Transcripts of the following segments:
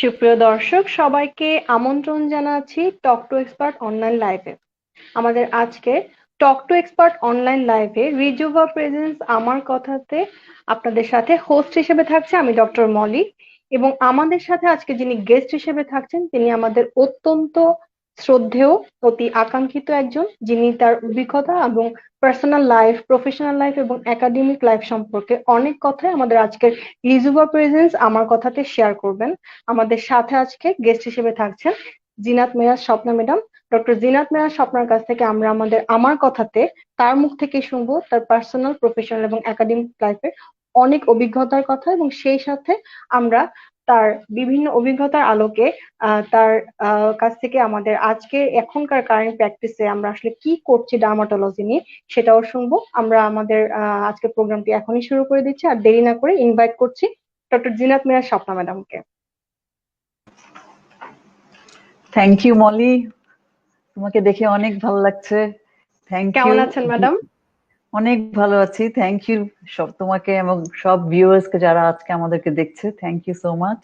সুপ্রিয় দর্শক সবাইকে আমন্ত্রণ জানাচ্ছি টক টু এক্সপার্ট অনলাইন লাইভে। আমাদের আজকে টক টু এক্সপার্ট অনলাইন লাইভে রিজুভা প্রেজেন্স আমার কথাতে আপনাদের সাথে হোস্ট হিসেবে থাকছে আমি ডক্টর মলি, এবং আমাদের সাথে আজকে যিনি গেস্ট হিসেবে থাকছেন তিনি আমাদের অত্যন্ত শ্রদ্ধেয়, অতি আকাঙ্ক্ষিত একজন, যিনি তার অভিজ্ঞতা এবং পার্সোনাল লাইফ, প্রফেশনাল লাইফ এবং একাডেমিক লাইফ সম্পর্কে অনেক কথাই আমাদের আজকের রিজুভা প্রেজেন্স আমার কথাতে শেয়ার করবেন। আমাদের সাথে আজকে গেস্ট হিসেবে থাকছেন জিনাত মেরাজ স্বপ্না ম্যাডাম। ডক্টর জিনাত মেরাজ স্বপ্নার কাছ থেকে আমরা আমার কথাতে তার মুখ থেকে শুনবো তার পার্সোনাল, প্রফেশনাল এবং একাডেমিক লাইফের অনেক অভিজ্ঞতার কথা, এবং সেই সাথে আমরা তার বিভিন্ন অভিজ্ঞতার আলোকে তার কাছ থেকে আমাদের আজকে এখনকার কারেন্ট প্র্যাকটিসে আমরা আসলে কি করছি ডার্মাটোলজি নিয়ে সেটাও শুনবো। আমরা আমাদের আজকের প্রোগ্রামটি এখনই শুরু করে দিচ্ছি, আর দেরি না করে ইনভাইট করছি ডক্টর জিনাত মিরাজ স্বপ্না ম্যাডামকে। থ্যাংক ইউ মলি, তোমাকে দেখে অনেক ভালো লাগছে। Thank you. কেমন আছেন ম্যাডাম? অনেক ভালো আছি, থ্যাংক ইউ সব তোমাকে এবং সব ভিউয়ার্সকে যারা আজকে আমাদেরকে দেখছে, থ্যাংক ইউ সো মাচ।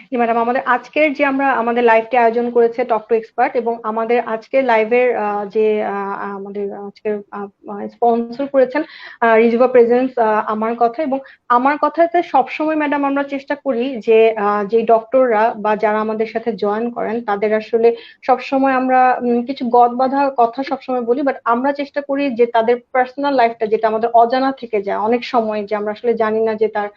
জি ম্যাডাম, আমাদের আজকের যে আমরা আমাদের লাইভটি আয়োজন করেছে টক টু এক্সপার্ট, এবং আমাদের আজকের লাইভের যে আমাদের আজকের স্পন্সর করেছেন রিজুভা প্রেজেন্স আমার কথা। এবং আমার কথাতে সবসময় ম্যাডাম আমরা চেষ্টা করি যে যে ডক্টররা বা যারা আমাদের সাথে জয়েন করেন তাদের আসলে সবসময় আমরা কিছু গদ বাঁধা কথা সবসময় বলি, বাট আমরা চেষ্টা করি যে তাদের পার্সোনাল লাইফটা যেটা আমাদের অজানা থেকে যায় অনেক সময়, যে আমরা আসলে জানি না যে তার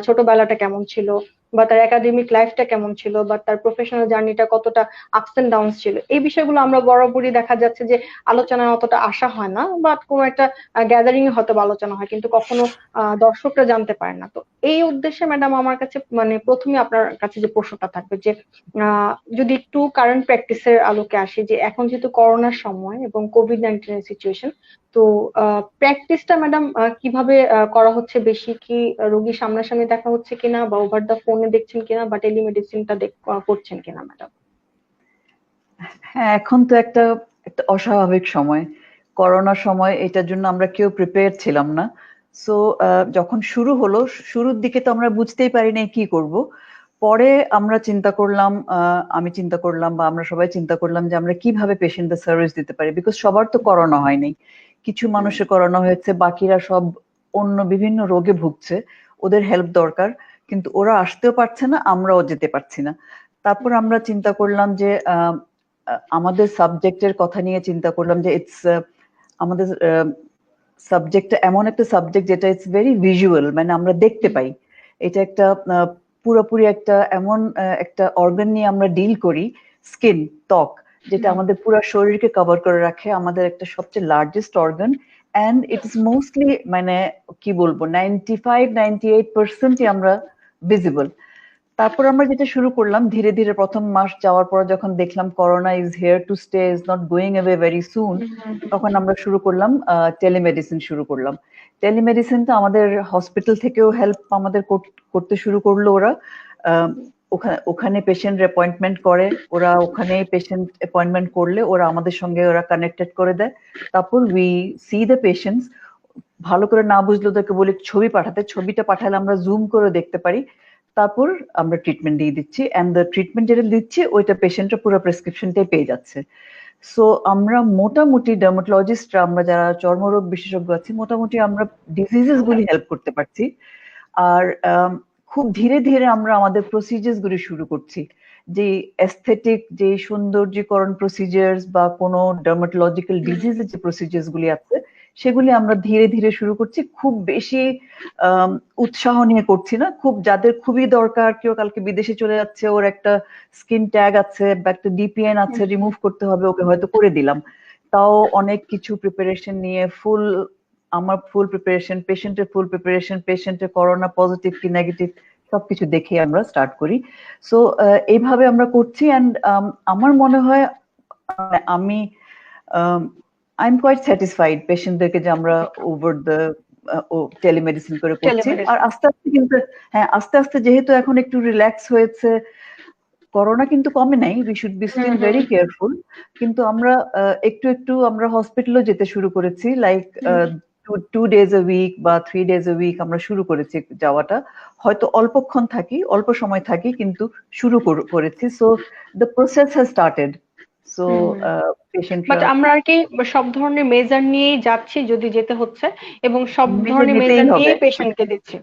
ছোটবেলাটা কেমন ছিল, বা তার একাডেমিক লাইফটা কেমন ছিল, বা তার প্রফেশনাল জার্নিটা কতটা আপস এন্ড ডাউনস ছিল, এই বিষয়গুলো আমরা বরাবরই দেখা যাচ্ছে যে আলোচনায় অতটা আসা হয় না, বা কোনো একটা গ্যাদারিং এ হয়তো বা আলোচনা হয় কিন্তু কখনো দর্শকরা জানতে পারে না। তো এই উদ্দেশ্যে ম্যাডাম আমার কাছে মানে প্রথমে আপনার কাছে যে প্রশ্নটা থাকবে যে যদি একটু কারেন্ট প্র্যাকটিসের আলোকে আসি, যে এখন যেহেতু করোনার সময় এবং কোভিড-19 এর সিচুয়েশন, তো প্র্যাকটিসটা ম্যাডাম কিভাবে করা হচ্ছে? বেশি কি রোগী সামনাসামনি দেখা হচ্ছে কিনা, বা ওভার দা ফোনে দেখছেন কিনা, বা টেলিমেডিসিনটা করছেন কিনা ম্যাডাম? হ্যাঁ, এখন তো একটা একটা অস্বাভাবিক সময়, করোনার সময়, এটার জন্য আমরা কেউ প্রিপেয়ার ছিলাম না। সো যখন শুরু হলো, শুরুর দিকে তো আমরা বুঝতেই পারি নাই কি করব। পরে আমরা চিন্তা করলাম, আমি চিন্তা করলাম বা আমরা সবাই চিন্তা করলাম যে আমরা কিভাবে পেশেন্টদের সার্ভিস দিতে পারি, বিকজ সবার তো করোনা হয়নি, কিছু মানুষের করোনা হয়েছে, বাকিরা সব অন্য বিভিন্ন রোগে ভুগছে, ওদের হেল্প দরকার, কিন্তু ওরা আসতেও পারছে না, আমরাও যেতে পারছি না। তারপর আমরা চিন্তা করলাম যে আমাদের সাবজেক্টের কথা নিয়ে চিন্তা করলাম যে আমাদের সাবজেক্টটা এমন একটা সাবজেক্ট যেটা ইটস ভেরি ভিজুয়াল, মানে আমরা দেখতে পাই। এটা একটা পুরোপুরি একটা এমন একটা অর্গান নিয়ে আমরা ডিল করি, স্কিন, ত্বক, যেটা আমাদের পুরো শরীরকে কভার করে রাখে, আমাদের একটা সবচেয়ে largest organ. And it's mostly, মানে কি বলবো, 95-98% আমরা ভিজিবল। তারপর আমরা যেটা শুরু করলাম ধীরে ধীরে, প্রথম মাস যাওয়ার পর যখন দেখলাম corona is here to stay, is not going away very soon, তখন আমরা শুরু করলাম টেলিমেডিসিন শুরু করলাম। টেলিমেডিসিনটা আমাদের হসপিটাল থেকেও হেল্প আমাদের করতে শুরু করলো ওরা। ওখানে ওখানে পেশেন্ট অ্যাপয়েন্টমেন্ট করে, ওরা ওখানে পেশেন্ট অ্যাপয়েন্টমেন্ট করলে ওরা আমাদের সঙ্গে ওরা কানেক্টেড করে দেয়। তারপর উই সি দ্য পেশেন্টস। ভালো করে না বুঝলে ওদেরকে বলি ছবি পাঠাতে, ছবিটা পাঠালে আমরা জুম করে দেখতে পারি। তারপর আমরা ট্রিটমেন্ট দিয়ে দিচ্ছি, অ্যান্ড দ্য ট্রিটমেন্ট যেটা দিচ্ছি ওইটা পেশেন্টরা পুরো প্রেসক্রিপশনটাই পেয়ে যাচ্ছে। সো আমরা মোটামুটি ডার্মাটোলজিস্টরা, আমরা যারা চর্মরোগ বিশেষজ্ঞ আছি, মোটামুটি আমরা ডিজিজেস গুলি হেল্প করতে পারছি। আর খুব ধীরে ধীরে আমরা আমাদের প্রসিজার্স গুলি শুরু করছি, যে এস্থেটিক, যে সৌন্দর্যীকরণ প্রসিজার্স বা কোনো ডার্মাটোলজিক্যাল ডিজিজের যে প্রসিজার্স গুলি আছে সেগুলি আমরা ধীরে ধীরে শুরু করছি। খুব বেশি উৎসাহ নিয়ে করছি না, খুব যাদের খুবই দরকার, কেউ কালকে বিদেশে চলে যাচ্ছে, ওর একটা স্কিন ট্যাগ আছে বা একটা ডিপিএন আছে, রিমুভ করতে হবে, ওকে হয়তো করে দিলাম। তাও অনেক কিছু প্রিপারেশন নিয়ে আমার ফুল প্রিপারেশন, পেশেন্টের ফুল প্রিপারেশন, পেশেন্টের করোনা পজিটিভ কি নেগেটিভ সবকিছু দেখে আমরা স্টার্ট করি। সো এইভাবে আমরা করছি। অ্যান্ড আমার মনে হয় আমি আই এম কোয়াইট স্যাটিসফাইড পেশেন্টদেরকে যে আমরা ওভার দ্য টেলিমেডিসিন করে করছি। আর আস্তে আস্তে কিন্তু, হ্যাঁ, আস্তে আস্তে যেহেতু এখন একটু রিল্যাক্স হয়েছে, করোনা কিন্তু কমে নাই, we should be still very careful, কিন্তু আমরা একটু একটু আমরা হসপিটালও যেতে শুরু করেছি। Like two days a week বা 3 days a week আমরা শুরু করেছি যাওয়াটা। হয়তো অল্পক্ষণ থাকি, অল্প সময় থাকি, কিন্তু শুরু করেছি। So the process has started. So but পেশেন্টরা আমরা আর কি সব ধরনের মেজার নিয়েই যাচ্ছি যদি যেতে হচ্ছে, এবং সব মেজর ধরনের নিতেই মেজার হবে, নিয়েই পেশেন্টকে দিচ্ছি।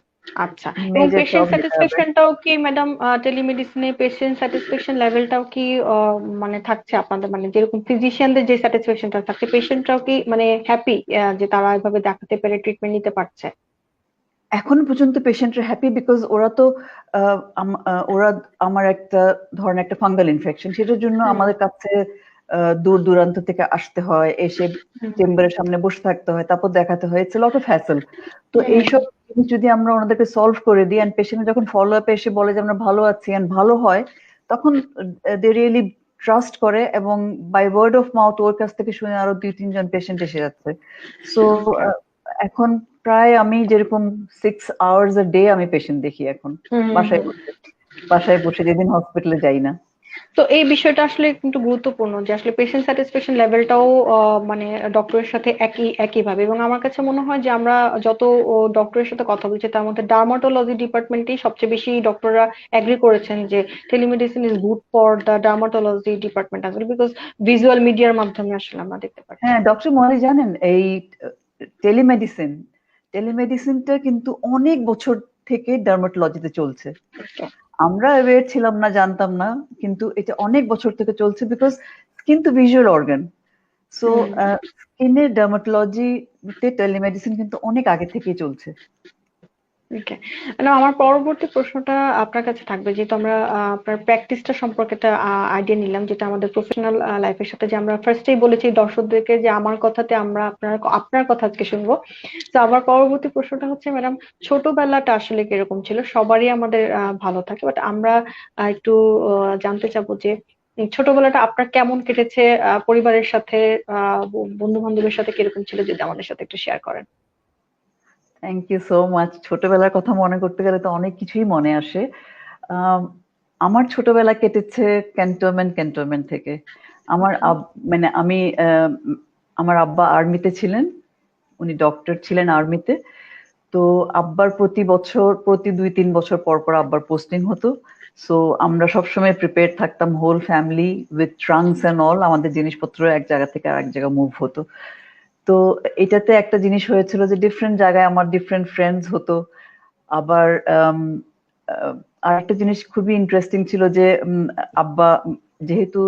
আচ্ছা, এবং মেজর পেশেন্ট সব নিতে হবে। স্যাটিসফ্যাকশনটাও কি ম্যাডাম, টেলিমেডিসিনে পেশেন্ট স্যাটিসফ্যাকশন লেভেলটাও কি মানে থাকছে আপনাদের, মানে যেরকম ফিজিশিয়ানদের যে স্যাটিসফ্যাকশনটা থাকছে, পেশেন্টরাও কি মানে হ্যাপি যে তারা এভাবে দেখাতে পেরে ট্রিটমেন্ট নিতে পারছে? এখন পর্যন্ত পেশেন্টরা হ্যাপি, বিকজ ওরা তো ওরা আমার একটা ধরেন একটা ফাঙ্গাল ইনফেকশন, সেটার জন্য হুম আমাদের কাছে দূর দূরান্ত থেকে আসতে হয়, এসে হুম চেম্বারের সামনে বসে থাকতে হয়, তারপর দেখাতে হয়। It's lot of hassle. তো হুম হুম এইসব জিনিস যদি আমরা ওনাদেরকে সলভ করে দিই, এন্ড পেশেন্ট যখন ফলো আপে এসে বলে যে আমরা ভালো আছি এন্ড ভালো হয়, তখন দে রিয়েলি ট্রাস্ট করে, এবং বাই ওয়ার্ড অফ মাউথ ওর কাছ থেকে শুনে আরো 2-3 জন পেশেন্ট এসে যাচ্ছে। সো ওকে এখন প্রায় আমি যেরকম 6 hours a day আমি পেশেন্ট দেখি এখন, হুম হুম বাসায় হুম। বসে। বাসায় বসে, যেদিন হসপিটালে যাই না। তো এই বিষয়টা আসলে কিন্তু গুরুত্বপূর্ণ যে আসলে পেশেন্ট স্যাটিসফ্যাকশন লেভেলটাও মানে ডক্টরের সাথে একই ভাবে, এবং আমার কাছে মনে হয় যে আমরা যত ডক্টরের সাথে কথা বলছি তার মধ্যে ডার্মাটোলজি ডিপার্টমেন্টেই সবচেয়ে বেশি ডক্টররা এগ্রি করেছেন যে telemedicine is good for the dermatology department আসলে, বিকজ ভিজুয়াল মিডিয়ার মাধ্যমে আসলে আমরা দেখতে পাচ্ছি। হ্যাঁ, ডক্টর মনে জানেন, এই টেলিমেডিসিন টেলিমেডিসিনটা কিন্তু অনেক বছর থেকে ডার্মাটোলজিতে চলছে। আমরা অ্যাওয়্যার ছিলাম না, জানতাম না, কিন্তু এটা অনেক বছর থেকে চলছে, বিকজ স্কিন তো ভিজুয়াল অর্গান। সো হুম। স্কিনের ডার্মাটোলজিতে টেলিমেডিসিন কিন্তু অনেক আগে থেকেই চলছে। ওকে, মানে আমার পরবর্তী প্রশ্নটা আপনার কাছে থাকবে, যেহেতু আমরা আপনার প্র্যাকটিসটা সম্পর্কে একটা আইডিয়া নিলাম, যেটা আমাদের প্রফেশনাল লাইফের সাথে, যে আমরা ফার্স্টেই বলেছি দর্শকদেরকে যে আমার কথাতে আমরা আপনার আপনার কথা আজকে শুনবো। তো আমার পরবর্তী প্রশ্নটা হচ্ছে ম্যাডাম, ছোটবেলাটা আসলে কিরকম ছিল? সবারই আমাদের ভালো থাকে, বাট আমরা একটু জানতে চাবো যে ছোটবেলাটা আপনার কেমন কেটেছে, পরিবারের সাথে, বন্ধু বান্ধবের সাথে কিরকম ছিল, যদি আমাদের সাথে একটু শেয়ার করেন। Thank you so much. ছোটবেলার কথা মনে করতে গেলে তো অনেক কিছুই মনে আসে। আম, আমার ছোটবেলা কেটেছে ক্যান্টনমেন্ট ক্যান্টনমেন্ট থেকে। আমার মানে আমি আমার আব্বা আর্মিতে ছিলেন, উনি ডক্টর ছিলেন আর্মিতে। তো আব্বার প্রতি বছর, প্রতি 2-3 বছর পর পর আব্বার পোস্টিং হতো। সো আমরা সবসময় প্রিপেয়ার থাকতাম, whole family with trunks and all, আমাদের জিনিসপত্র এক জায়গা থেকে আরেক জায়গায় মুভ হতো। তো এটাতে একটা জিনিস হয়েছিল যে ডিফারেন্ট জায়গায় আমার ডিফারেন্ট ফ্রেন্ডস হতো। আবার আরেকটা জিনিস খুবই ইন্টারেস্টিং ছিল যে আব্বা যেহেতু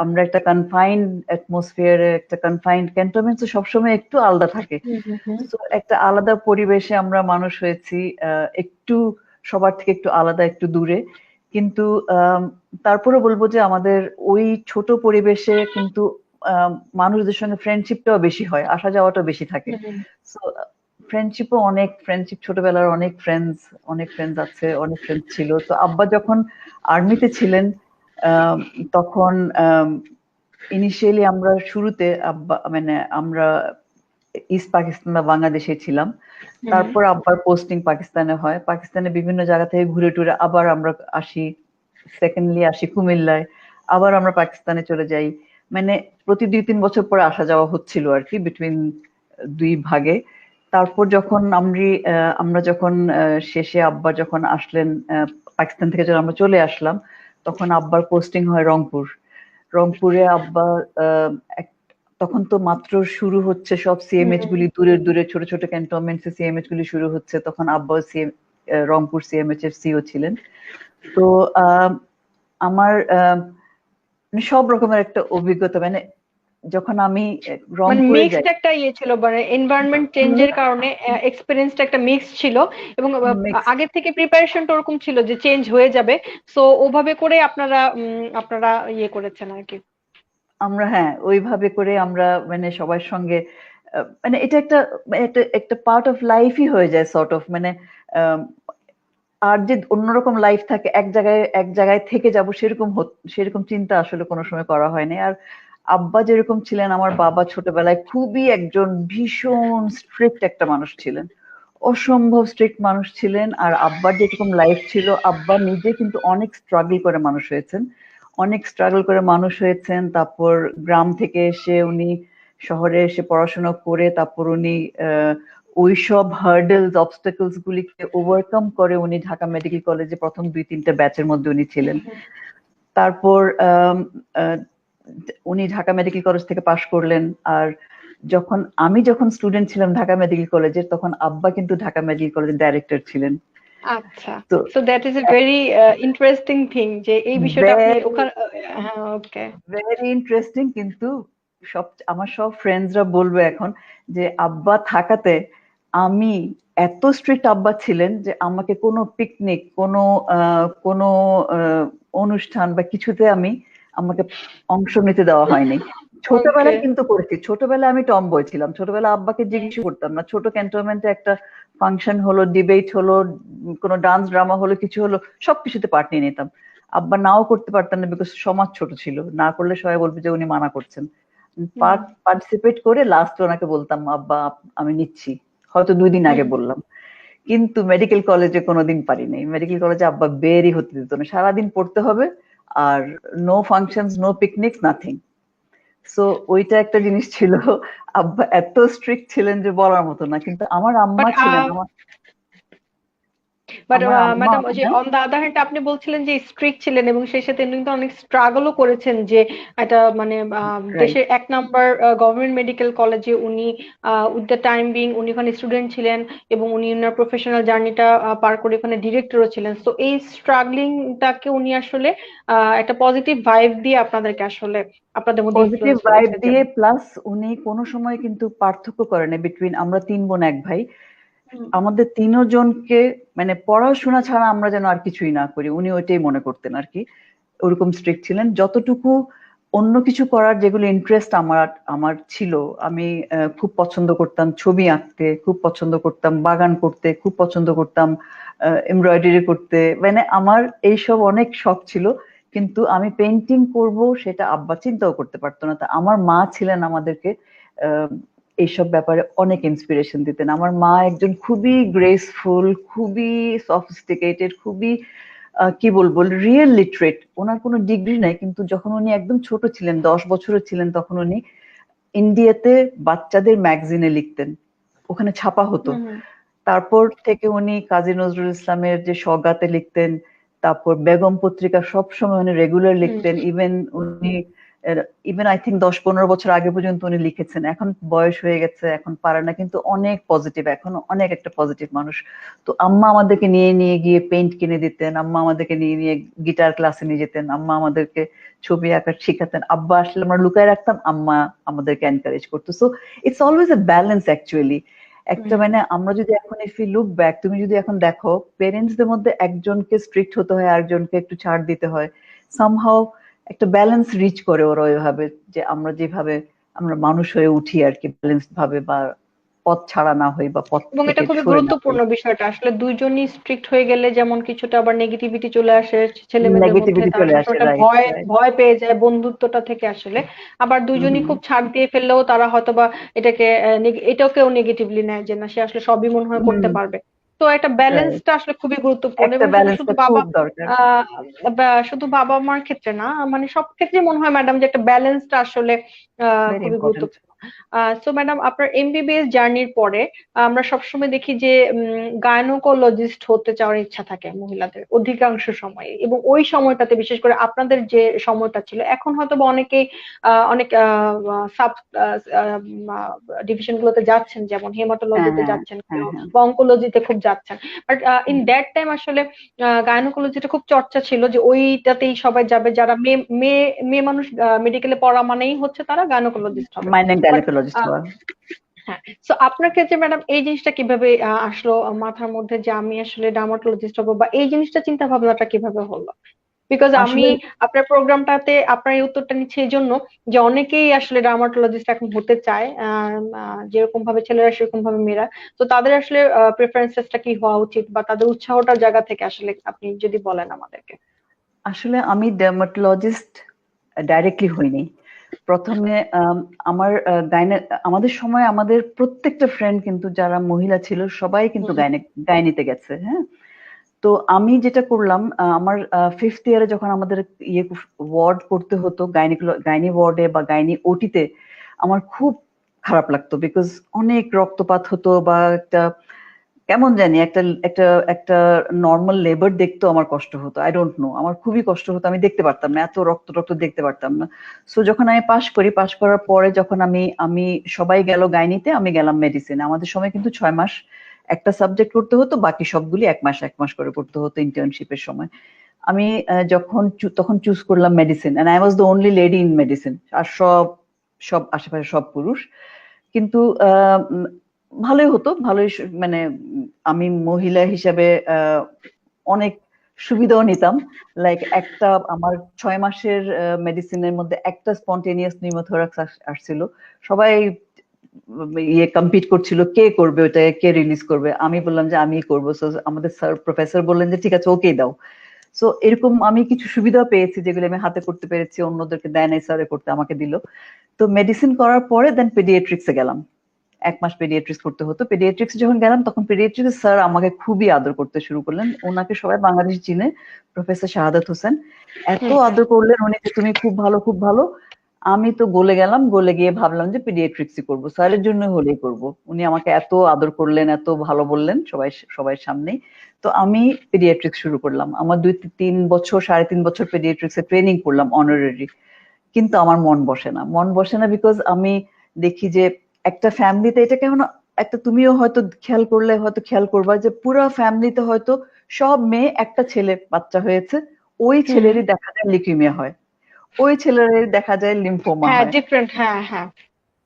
আমরা একটা কনফাইন্ড অ্যাটমসফিয়ারে, একটা কনফাইন্ড ক্যান্টনমেন্ট, সবসময় একটু আলাদা থাকে। হুম হুম হুম। তো একটা আলাদা পরিবেশে আমরা মানুষ হয়েছি, একটু সবার থেকে একটু আলাদা, একটু দূরে। কিন্তু তারপরে বলবো যে আমাদের ওই ছোট পরিবেশে কিন্তু মানুষদের সঙ্গে ফ্রেন্ডশিপটাও বেশি হয়, আসা যাওয়াটাও বেশি থাকে। হুম হুম। সো ফ্রেন্ডশিপ ছোটবেলার অনেক ফ্রেন্ডস আছে, অনেক ফ্রেন্ডস ছিল। তো আব্বা যখন আর্মিতে ছিলেন, আম, তখন ইনিশিয়ালি আমরা শুরুতে আব্বা মানে আমরা ইস্ট পাকিস্তান বা বাংলাদেশে ছিলাম। হুম। তারপর আব্বার পোস্টিং পাকিস্তানে হয়, পাকিস্তানে বিভিন্ন জায়গা থেকে ঘুরে টুরে আবার আমরা আসি, সেকেন্ডলি আসি কুমিল্লায়, আবার আমরা পাকিস্তানে চলে যাই। মানে প্রতি 2-3 বছর পরে আসা যাওয়া হচ্ছিল আর কি, বিটুইন দুই ভাগে। তারপর যখন আমরা যখন শেষে আব্বা যখন আসলেন, পাকিস্তান থেকে যখন আমরা চলে আসলাম, তখন আব্বার পোস্টিং হয় রংপুরে। আব্বা আহ, এক- তখন তো মাত্র শুরু হচ্ছে সব সিএমএইচ হুম। গুলি, দূরে দূরে ছোট ছোট ক্যান্টনমেন্টস সিএমএইচ গুলি শুরু হচ্ছে, তখন আব্বা রংপুর সিএমএইচ এর সিও ছিলেন। তো আহ, আমার মানে সব রকমের একটা অভিজ্ঞতা, মানে যখন আমি মানে রংপুরে মিক্সড যাই, একটা ইয়ে ছিল, মানে এনভায়রনমেন্ট চেঞ্জের কারণে এক্সপিরিয়েন্সটা একটা মিক্স ছিল, এবং মিক্স। আগে থেকে প্রিপারেশনটা ওরকম ছিল যে চেঞ্জ হয়ে যাবে। সো ওভাবে করে আপনারা আপনারা ইয়ে করেছেন আর কি। আমরা হ্যাঁ ওইভাবে করে আমরা মানে সবার সঙ্গে মানে এটা একটা একটা একটা পার্ট অফ লাইফই হয়ে যায় সর্ট অফ, মানে আম, আর যে অন্যরকম লাইফ থাকে, এক জায়গায় থেকে যাব, সেরকম চিন্তা আসলে কোনো সময় করা হয়নি। আর আব্বা যেরকম ছিলেন, আমার বাবা ছোটবেলায় খুবই একজন ভীষণ স্ট্রিক্ট একটা মানুষ ছিলেন, অসম্ভব স্ট্রিক্ট মানুষ ছিলেন। আর আব্বার যেরকম লাইফ ছিল, আব্বা নিজে কিন্তু অনেক স্ট্রাগল করে মানুষ হয়েছেন, তারপর গ্রাম থেকে এসে উনি শহরে এসে পড়াশোনা করে তারপর উনি ওইসব হার্ডেলস অবস্টাকলস গুলিকে ওভারকাম করে উনি ঢাকা মেডিকেল কলেজে প্রথম 2-3টা ব্যাচের মধ্যে উনি ছিলেন। তারপর উনি ঢাকা মেডিকেল কলেজ থেকে পাশ করলেন। আর আমি যখন স্টুডেন্ট ছিলাম ঢাকা মেডিকেল কলেজের, তখন আব্বা কিন্তু ঢাকা মেডিকেল কলেজের ডাইরেক্টর ছিলেন। আচ্ছা, তো so that is a very interesting thing যে এই বিষয়টা আপনি ভেরি ওখানে হ্যাঁ ওকে। Very interesting. কিন্তু আমার সব ফ্রেন্ডসরা বলবে এখন যে আব্বা থাকাতে আমি এত স্ট্রিক্ট আব্বা ছিলেন যে আমাকে কোনো পিকনিক কোনো অনুষ্ঠান বা কিছুতে আমাকে অংশ নিতে দেওয়া হয়নি। ওকে। ছোটবেলায় কিন্তু করেছি, ছোটবেলায় আমি টমবয় ছিলাম, ছোটবেলায় আব্বাকে জিজ্ঞেস করতাম না। ছোট ক্যান্টনমেন্টে একটা ফাংশন হলো, ডিবেট হলো, কোনো ডান্স ড্রামা হলো, কিছু হলো, সবকিছুতে পার্ট নিয়ে নিতাম। আব্বা নাও করতে পারতেন না, বিকজ সমাজ ছোট ছিল, না করলে সবাই বলবে যে উনি মানা করছেন। পার্টিসিপেট করে লাস্টে ওনাকে বলতাম আব্বা আমি নিচ্ছি, হয়তো 2 দিন আগে বললাম। কিন্তু মেডিকেল কলেজে কোনোদিন পারিনি। মেডিকেল কলেজে আব্বা বেরই হতে দিত না, সারাদিন পড়তে হবে, আর no functions, no picnic, nothing. So ওইটা একটা জিনিস ছিল। আব্বা এত স্ট্রিক্ট ছিলেন যে বলার মতো না। কিন্তু আমার আম্মা বাট ছিলেন, বাট আমার আম্মা, ম্যাডাম ওই যে হ্যাঁ অন দা আদার হ্যান্ড আপনি বলছিলেন যে স্ট্রিক্ট ছিলেন এবং সেই সাথে উনি কিন্তু অনেক স্ট্রাগলও করেছেন যে একটা মানে রাইট, দেশের 1 নাম্বার গভর্নমেন্ট মেডিকেল কলেজে উনি উইথ দ্য টাইম বিং উনি ওখানে স্টুডেন্ট ছিলেন এবং উনি ওনার প্রফেশনাল জার্নিটা পার করে ওখানে ডিরেক্টরও ছিলেন। তো এই স্ট্রাগলিংটাকে উনি আসলে একটা পজিটিভ ভাইব দিয়ে আপনাদেরকে আসলে আপনাদের মধ্যে পজিটিভ ইনফ্লুয়েন্স ভাইব করেছে যে দিয়ে, প্লাস উনি কোনো সময় কিন্তু পার্থক্য করেন বিটুইন আমরা 3 বোন 1 ভাই। হুম, আমাদের 3জনকে মানে পড়াশোনা ছাড়া আমরা যেন আর কিছুই না করি, উনি ওইটাই মনে করতেন আর কি। ওরকম স্ট্রিক্ট ছিলেন। যতটুকু অন্য কিছু করার যেগুলো ইন্টারেস্ট আমার আমার ছিল, আমি খুব পছন্দ করতাম ছবি আঁকতে, খুব পছন্দ করতাম বাগান করতে, খুব পছন্দ করতাম এমব্রয়ডারি করতে, মানে আমার এইসব অনেক শখ ছিল। কিন্তু আমি পেন্টিং করব সেটা আব্বা চিন্তাও করতে পারতো না। তা আমার মা ছিলেন আমাদেরকে আহ, এইসব ব্যাপারে অনেক ইন্সপিরেশন দিতেন। আমার মা একজন খুবই গ্রেসফুল, খুবই সফিস্টিকেটেড, খুবই কি বলবো, রিয়েল লিটারেট। ওনার কোনো ডিগ্রি নাই, কিন্তু যখন উনি একদম ছোট ছিলেন, 10 বছরের ছিলেন, তখন উনি ইন্ডিয়াতে বাচ্চাদের ম্যাগাজিনে লিখতেন, ওখানে ছাপা হতো। হুম, হুম, তারপর থেকে উনি কাজী নজরুল ইসলামের যে সওগাতে লিখতেন, তারপর বেগম পত্রিকা সবসময় উনি রেগুলার হুম, লিখতেন। ইভেন আই থিঙ্ক 10-15 বছর আগে পর্যন্ত উনি লিখেছেন। এখন বয়স হয়ে গেছে, এখন পারে না, কিন্তু অনেক পজিটিভ, এখন অনেক একটা পজিটিভ মানুষ। তো আম্মা আমাদেরকে নিয়ে নিয়ে গিয়ে পেইন্ট কিনে দিতেন, আম্মা আমাদেরকে নিয়ে নিয়ে গিটার ক্লাসে নিয়ে যেতেন, আম্মা আমাদেরকে ছবি আঁকা শিখাতেন। আব্বা আসলে আমরা লুকায় রাখতাম, আম্মা আমাদেরকে এনকারেজ করতো। So it's always a balance actually. একটা হুম। মানে আমরা যদি এখন ইফ ইউ লুক ব্যাক, তুমি যদি এখন দেখো, পেরেন্টসদের মধ্যে একজনকে স্ট্রিক্ট হতে হয়, আরেকজনকে একটু ছাড় দিতে হয়। সামহাও একটা ব্যালেন্স রিচ করে ওরা ওইভাবে, যে আমরা যেভাবে আমরা মানুষ হয়ে উঠি আর কি, ব্যালেন্স ভাবে, বা পথ ছাড়া না হই বা পথ এবং থেকে এটা খুবই সরে না হই। গুরুত্বপূর্ণ বিষয়টা আসলে দুইজনই স্ট্রিক্ট হয়ে গেলে যেমন কিছুটা আবার নেগেটিভিটি চলে আসে ছেলে মেয়েদের মধ্যে, নেগেটিভিটি তারা চলে আসে, সবসময় একটা রাইট ভয় রাইট। ভয় পেয়ে যায় বন্ধুত্বটা থেকে আসলে। আবার হুম দুইজনই হুম খুব ছাড় দিয়ে ফেললেও তারা হয়তোবা এটাকে এটাকেও নেগেটিভলি নেয় যে না সে আসলে সবই মনে হয় করতে হুম, পারবে। তো একটা রাইট। ব্যালেন্সটা আসলে খুবই গুরুত্বপূর্ণ একটা এবং শুধু শুধু ব্যালেন্সটা বাবা খুব দরকার। আহ শুধু বাবা মার ক্ষেত্রে না, মানে সব ক্ষেত্রে মনে হয় ম্যাডাম যে একটা ব্যালেন্সটা আসলে ভেরি খুবই ইম্পর্টেন্ট। গুরুত্বপূর্ণ। সো ম্যাডাম আপনার এমবিবিএস জার্নির পরে আমরা সবসময় দেখি যে গায়নোকোলজিস্ট হতে চাওয়ার ইচ্ছা থাকে মহিলাদের অধিকাংশ সময়, এবং ওই সময়টাতে বিশেষ করে আপনাদের যে সময়টা ছিল, এখন হয়তো বা অনেকেই অনেক সাব ডিভিশন গুলোতে যাচ্ছেন, যেমন হ্যাঁ হেমাটোলজিতে হ্যাঁ যাচ্ছেন হ্যাঁ কেউ হ্যাঁ। বা অঙ্কোলজিতে খুব যাচ্ছেন। But in hmm. That time আসলে গায়নোকোলজিটা খুব চর্চা ছিল যে ওইটাতেই সবাই যাবে, যারা মেয়ে মেয়ে মেয়ে মানুষ মেডিকেলে পড়া মানেই হচ্ছে তারা গায়নোকোলজিস্ট হবে। মাইনের বাট গাইনোকোলজিস্ট হওয়া। হ্যাঁ, তো আপনার ক্ষেত্রে ম্যাডাম এই জিনিসটা কিভাবে আসলো মাথার মধ্যে যে আমি আসলে ডার্মাটোলজিস্ট হবো, বা এই জিনিসটা চিন্তা ভাবনাটা কিভাবে হলো? বিকজ আমি আসলে আপনার প্রোগ্রামটাতে আপনার এই উত্তরটা নিচ্ছি এই জন্য যে অনেকেই আসলে ডার্মাটোলজিস্ট এখন হতে চায়, যেরকম ভাবে ছেলেরা সেরকম ভাবে মেয়েরা। তো তাদের আসলে প্রেফারেন্সেসটা কি হওয়া উচিত, বা তাদের উৎসাহটার জায়গা থেকে আসলে আপনি যদি বলেন আমাদেরকে। আসলে আমি ডার্মাটোলজিস্ট ডাইরেক্টলি হইনি। প্রথমে আমার আমাদের সময় আমাদের প্রত্যেকটা ফ্রেন্ড কিন্তু যারা মহিলা ছিল সবাই কিন্তু হুম, গাইনিতে গেছে, হ্যাঁ। তো আমি যেটা করলাম, আমার 5th ইয়ারে যখন আমাদের ওয়ার্ড করতে হতো, গাইনি ওয়ার্ডে বা গাইনি ওটিতে, আমার খুব খারাপ লাগতো, বিকজ অনেক রক্তপাত হতো, বা একটা কেমন জানি একটা একটা একটা নর্মাল লেবার দেখতেও আমার কষ্ট হতো। আই ডোন্ট নো, আমার খুবই কষ্ট হতো, আমি দেখতে পারতাম না, এত রক্ত রক্ত দেখতে পারতাম না। সো যখন আমি পাশ করি, পাশ করার পরে যখন আমি আমি সবাই গেল গাইনিতে, আমি গেলাম মেডিসিনে। আমাদের সময় কিন্তু 6 মাস একটা সাবজেক্ট করতে হতো, বাকি সবগুলি 1 মাস করে করতে হতো ইন্টার্নশিপের সময়। আমি তখন চুজ করলাম medicine, and I was the only lady in medicine. আর সব সব আশেপাশে সব পুরুষ। কিন্তু ভালোই হতো, ভালোই মানে আমি মহিলা হিসাবে অনেক সুবিধাও নিতাম। লাইক একটা আমার 6 মাসের মেডিসিনের মধ্যে একটা স্পন্টেনিয়াস নিউমোথোরাক্স আসছিল। সবাই ইয়ে কম্পিট করছিল কে করবে ওটা, কে রিলিজ করবে। আমি বললাম যে আমিই করবো। সো আমাদের স্যার প্রফেসর বললেন যে ঠিক আছে, ওকেই দাও। সো এরকম আমি কিছু সুবিধা পেয়েছি যেগুলো আমি হাতে করতে পেরেছি, অন্যদেরকে দেয় নাই, স্যারে করতে আমাকে দিল। তো মেডিসিন করার পরে দেন পেডিয়াট্রিক্সে গেলাম। 1 মাস পেডিয়াট্রিক্স করতে হতো। পেডিয়াট্রিক্স যখন গেলাম তখন পেডিয়াট্রিক্স স্যার আমাকে খুবই আদর করতে শুরু করলেন। ওনাকে সবাই বাংলাদেশে চিনে, প্রফেসর শাহাদাত হোসেন। এত আদর করলেন উনি যে তুমি খুব ভালো, খুব ভালো। আমি তো গলে গেলাম, গলে গিয়ে ভাবলাম যে পেডিয়াট্রিক্সই করবো, স্যারের জন্য হলেই করব। উনি আমাকে এত আদর করলেন, এত ভালো বললেন সবাই সামনেই। তো আমি পেডিয়াট্রিক্স শুরু করলাম। আমার 2-3 বছর, 3.5 বছর পেডিয়াট্রিক্সে ট্রেনিং করলাম অনারারি। কিন্তু আমার মন বসে না, মন বসে না, বিকজ আমি দেখি যে একটা ফ্যামিলিতে এটা কেমন একটা, তুমিও হয়তো খেয়াল করলে হয়তো খেয়াল করবা যে পুরো ফ্যামিলিতে হয়তো সব মেয়ে, একটা ছেলে বাচ্চা হয়েছে, ওই হুম। ছেলেরই দেখা যায় লিউকেমিয়া হয়, ওই ছেলেরই দেখা যায় লিম্ফোমা হ্যাঁ, হয়। ডিফারেন্ট, হ্যাঁ হ্যাঁ।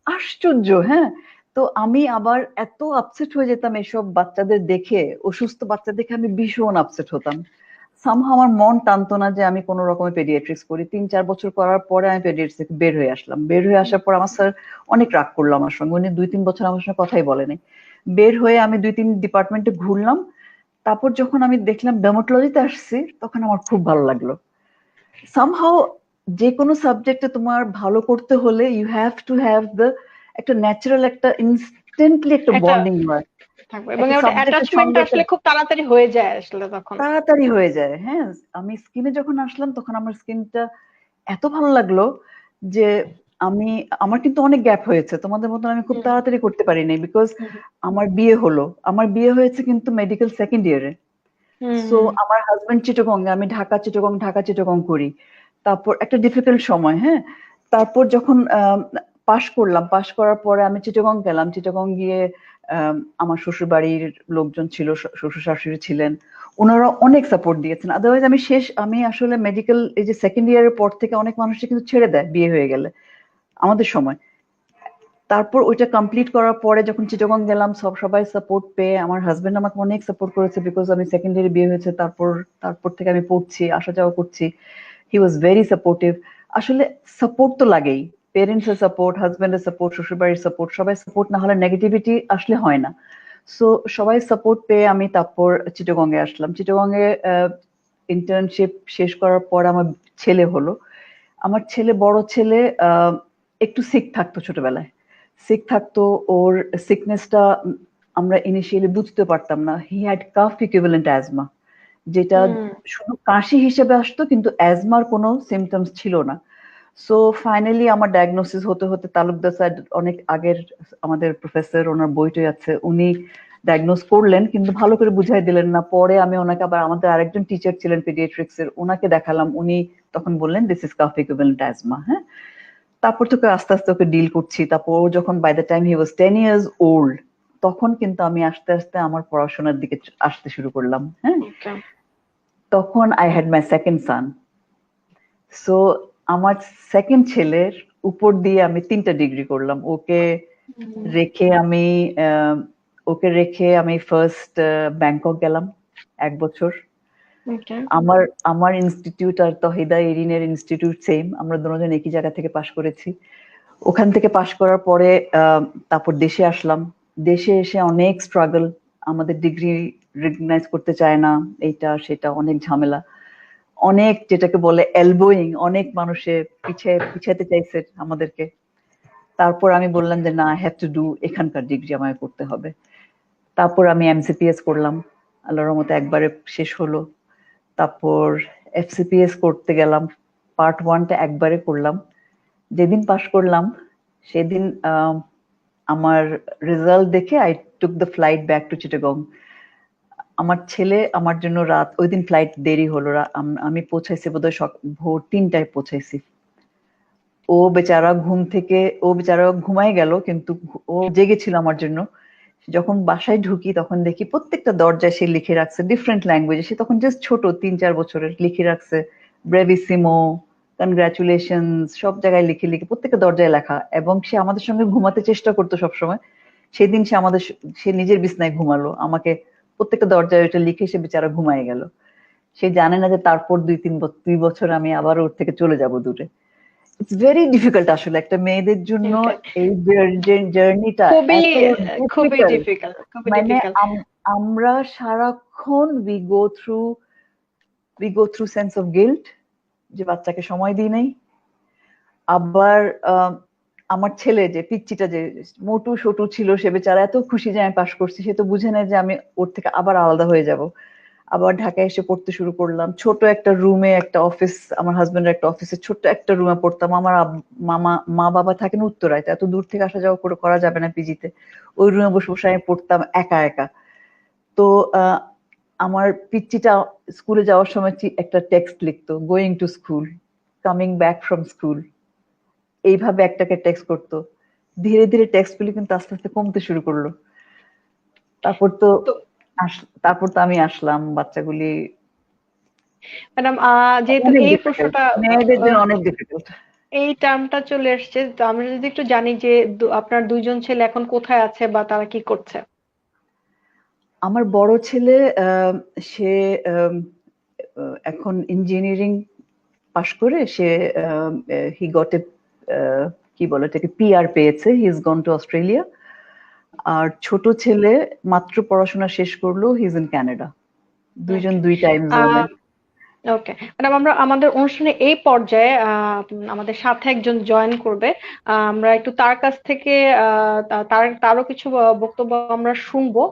আশ্চর্য, হ্যাঁ। তো আমি আবার এত আপসেট হয়ে যেতাম এসব বাচ্চাদের দেখে, অসুস্থ বাচ্চা দেখে আমি ভীষণ আপসেট হতাম। সামহাও আমার মন টানতো না যে আমি কোনো রকমের পেডিয়াট্রিক্স করি। 3-4 বছর করার পরে আমি পেডিয়াট্রিক্স থেকে বের হয়ে আসলাম। বের হয়ে আসার পর আমার স্যার অনেক রাগ করলো আমার সঙ্গে, উনি 2-3 বছর আমার সঙ্গে কথাই বলেনি। বের হয়ে আমি 2-3 ডিপার্টমেন্টে ঘুরলাম। তারপর যখন আমি দেখলাম ডার্মাটোলজিতে আসছি, তখন আমার খুব ভালো লাগলো। সামহাও যে কোনো সাবজেক্টে তোমার ভালো করতে হলে you have to have the একটা ন্যাচারাল, একটা ইনস্ট্যান্টলি একটা একটা বন্ডিং হয় থাকবে, এবং একটা ওটা সাবজেক্টের অ্যাটাচমেন্ট সঙ্গে। একটা আসলে খুব তাড়াতাড়ি হয়ে যায় আসলে তখন। তাড়াতাড়ি হয়ে যায়, হ্যাঁ। আমি স্কিনে যখন আসলাম তখন আমার স্কিনটা এত ভালো লাগলো যে আমি, আমার কিন্তু অনেক গ্যাপ হয়েছে, তোমাদের মতন আমি খুব হুম তাড়াতাড়ি করতে পারি নাই, বিকজ হুম আমার বিয়ে হলো, আমার বিয়ে হয়েছে কিন্তু মেডিকেল সেকেন্ড ইয়ারে। হুম সো হুম। আমার হাজবেন্ড চিটাগং, আমি ঢাকা চিটাগং, ঢাকা চিটাগং করি। তারপর একটা ডিফিকাল্ট সময়, হ্যাঁ। তারপর যখন পাশ করলাম, পাশ করার পরে আমি চিটাগং গেলাম। চিটাগং গিয়ে আমার শ্বশুর বাড়ির লোকজন ছিল, শ্বশুর শাশুড়ি ছিলেন, ওনারা অনেক সাপোর্ট দিয়েছেন। আদারওয়াইজ আমি আসলে মেডিকেল এই যে সেকেন্ড ইয়ারের পর থেকে অনেক মানুষই কিন্তু ছেড়ে দেয় বিয়ে হয়ে গেলে আমাদের সময়। তারপর ওইটা কমপ্লিট করার পরে যখন চিটাগং গেলাম, সবাই সাপোর্ট পেয়ে, আমার হাজবেন্ড আমাকে অনেক সাপোর্ট করেছে, বিকজ আমি সেকেন্ড ইয়ারে বিয়ে হয়েছে। তারপর থেকে আমি পড়ছি, আসা যাওয়া করছি। হি ওয়াজ ভেরি সাপোর্টিভ। আসলে সাপোর্ট তো লাগেই, পেরেন্টস এর সাপোর্ট, হাজবেন্ডের সাপোর্ট, শ্বশুরবাড়ির সাপোর্ট, সবাই সাপোর্ট না হলে নেগেটিভিটি আসলে হয় না। সো সবাই সাপোর্ট পেয়ে আমি তারপর চিটাগং এ আসলাম। চিটাগং এ ইন্টার্নশিপ শেষ করার পর আমার ছেলে হলো। আমার ছেলে, বড় ছেলে, একটু সিক থাকতো ছোটবেলায়, সিক থাকতো। ওর সিকনেসটা আমরা ইনিশিয়ালি বুঝতে পারতাম না। He had calf equivalent asthma, যেটা হুম। শুধু কাশি হিসেবে আসতো, কিন্তু অ্যাজমার কোনো সিমটমস ছিল না। সো ফাইনালি আমার ডায়াগনোসিস হতে হতে, তালুকদার স্যার অনেক আগের আমাদের প্রফেসর, ওনার বইটই আছে, উনি ডায়াগনোস করলেন কিন্তু ভালো করে বুঝাই দিলেন না। পরে আমি ওনাকে আবার, আমাদের আরেকজন টিচার ছিলেন পেডিয়াট্রিক্স এর, ওনাকে দেখালাম। উনি তখন বললেন this is calf equivalent asthma, হ্যাঁ। তারপর থেকে আস্তে আস্তে ওকে ডিল করছি। তারপর ও যখন by the time he was 10 years old, তখন কিন্তু আমি আস্তে আস্তে আমার পড়াশোনার দিকে আসতে শুরু করলাম, হ্যাঁ। ওকে। তখন I had my second son. So আমার সেকেন্ড ছেলের উপর দিয়ে আমি 3টা ডিগ্রি করলাম। রেখে আমি আহ, ওকে রেখে আমি ফার্স্ট ব্যাংকক গেলাম 1 বছর। ওকে। আমার আমার ইনস্টিটিউট আর তহিদা এরিনের ইনস্টিটিউট সেম, আমরা দুজন একই জায়গা থেকে পাশ করেছি। ওখান থেকে পাশ করার পরে তারপর দেশে আসলাম। দেশে এসে অনেক স্ট্রাগল, আমাদের ডিগ্রি রিকগনাইজ করতে চায় না, এইটা সেটা অনেক ঝামেলা, অনেক যেটাকে বলে এলবোয়িং, অনেক মানুষে পিছাতে চাইছে আমাদেরকে। তারপর আমি বললাম যে না, আই হ্যাভ টু ডু, এখানকার ডিগ্রি আমায় করতে হবে। তারপর আমি এমসিপিএস করলাম, আল্লাহর রহমতে একবারে শেষ হলো। তারপর এফসিপিএস করতে গেলাম, পার্ট 1টা একবারে করলাম। যেদিন পাশ করলাম সেদিন আমার রেজাল্ট দেখে I took the flight back to Chittagong. আমার ছেলে আমার জন্য রাত, ওই দিন ফ্লাইট দেরি হলো, আমি পৌঁছাইছি বোধহয় ভোর 3টায় পৌঁছাইছি। ও বেচারা ঘুমাই গেল, কিন্তু ও জেগেছিল আমার জন্য। যখন বাসায় ঢুকি তখন দেখি প্রত্যেকটা দরজায় সে লিখে রাখছে ডিফারেন্ট ল্যাঙ্গুয়েজে, সে তখন জাস্ট ছোট 3-4 বছরের, লিখে রাখছে ব্রেভিসিমো, কনগ্রাচুলেশন, সব জায়গায় লিখে লিখে প্রত্যেকটা দরজায় লেখা। এবং সে আমাদের সঙ্গে ঘুমাতে চেষ্টা করতো সবসময়। সেদিন সে নিজের বিছনায় ঘুমালো, আমাকে প্রত্যেকটা দরজায় ওইটা লিখে সে বেচারা ঘুমায় গেল। সে জানে না যে তারপর 2 বছর আমি আবার ওর থেকে চলে যাব দূরে। ইটস ভেরি ডিফিকাল্ট আসলে একটা মেয়েদের জন্য Okay. এই জার্নিটা খুবই এত খুবই ডিফিকাল্ট। ডিফিকাল্ট, খুবই মানে ডিফিকাল্ট। আমরা সারাক্ষণ we go through sense of guilt, যে বাচ্চাকে সময় দিই নাই। আবার আমার ছেলে যে পিচ্চিটা, যে মোটু সটু ছিল, সে বেচারা এত খুশি যে আমি পাশ করছি, সে তো বুঝে নেয় যে আমি ওর থেকে আবার আলাদা হয়ে যাব। আবার ঢাকায় এসে পড়তে শুরু করলাম, ছোট একটা রুমে, একটা অফিস, আমার হাজবেন্ডের একটা অফিসে ছোট্ট একটা রুমে পড়তাম। আমার মা বাবা থাকেন উত্তরায়, তো এত দূর থেকে আসা যাওয়া করে করা যাবে না পিজিতে। ওই রুমে বসে বসে আমি পড়তাম একা একা। তো আমার পিচ্চিটা স্কুলে যাওয়ার সময় একটা টেক্সট লিখতো, going to school, coming back from school, এইভাবে একটাকে টেক্সট করতো। ধীরে ধীরে টেক্সট গুলি কিন্তু আস্তে আস্তে কমতে শুরু করলো। তারপর তো তো তারপর তো আমি আসলাম, বাচ্চাগুলি ম্যাডাম, যেহেতু অনেক এই ডিফিকাল্ট, প্রশ্নটা মেয়েদের জন্য অনেক ডিফিকাল্ট। এই টার্মটা চলে এসেছে, তো আমরা যদি একটু জানি যে আপনার দুইজন ছেলে এখন কোথায় আছে বা তারা কি করছে? আমার বড় ছেলে সে এখন ইঞ্জিনিয়ারিং পাশ করে সে হি গট এ, কি বলে এটাকে, পিআর পেয়েছে, he is gone to Australia. আর ছোট ছেলে মাত্র পড়াশোনা শেষ করলো, হি ইজ ইন কানাডা। দুইজন ওকে। দুই টাইম জোনে। ওকে ম্যাডাম, আমরা আমাদের অনুষ্ঠানে এই পর্যায়ে আমাদের সাথে একজন জয়েন করবে। আমরা একটু তার কাছ থেকে তারও কিছু বক্তব্য আমরা শুনবো।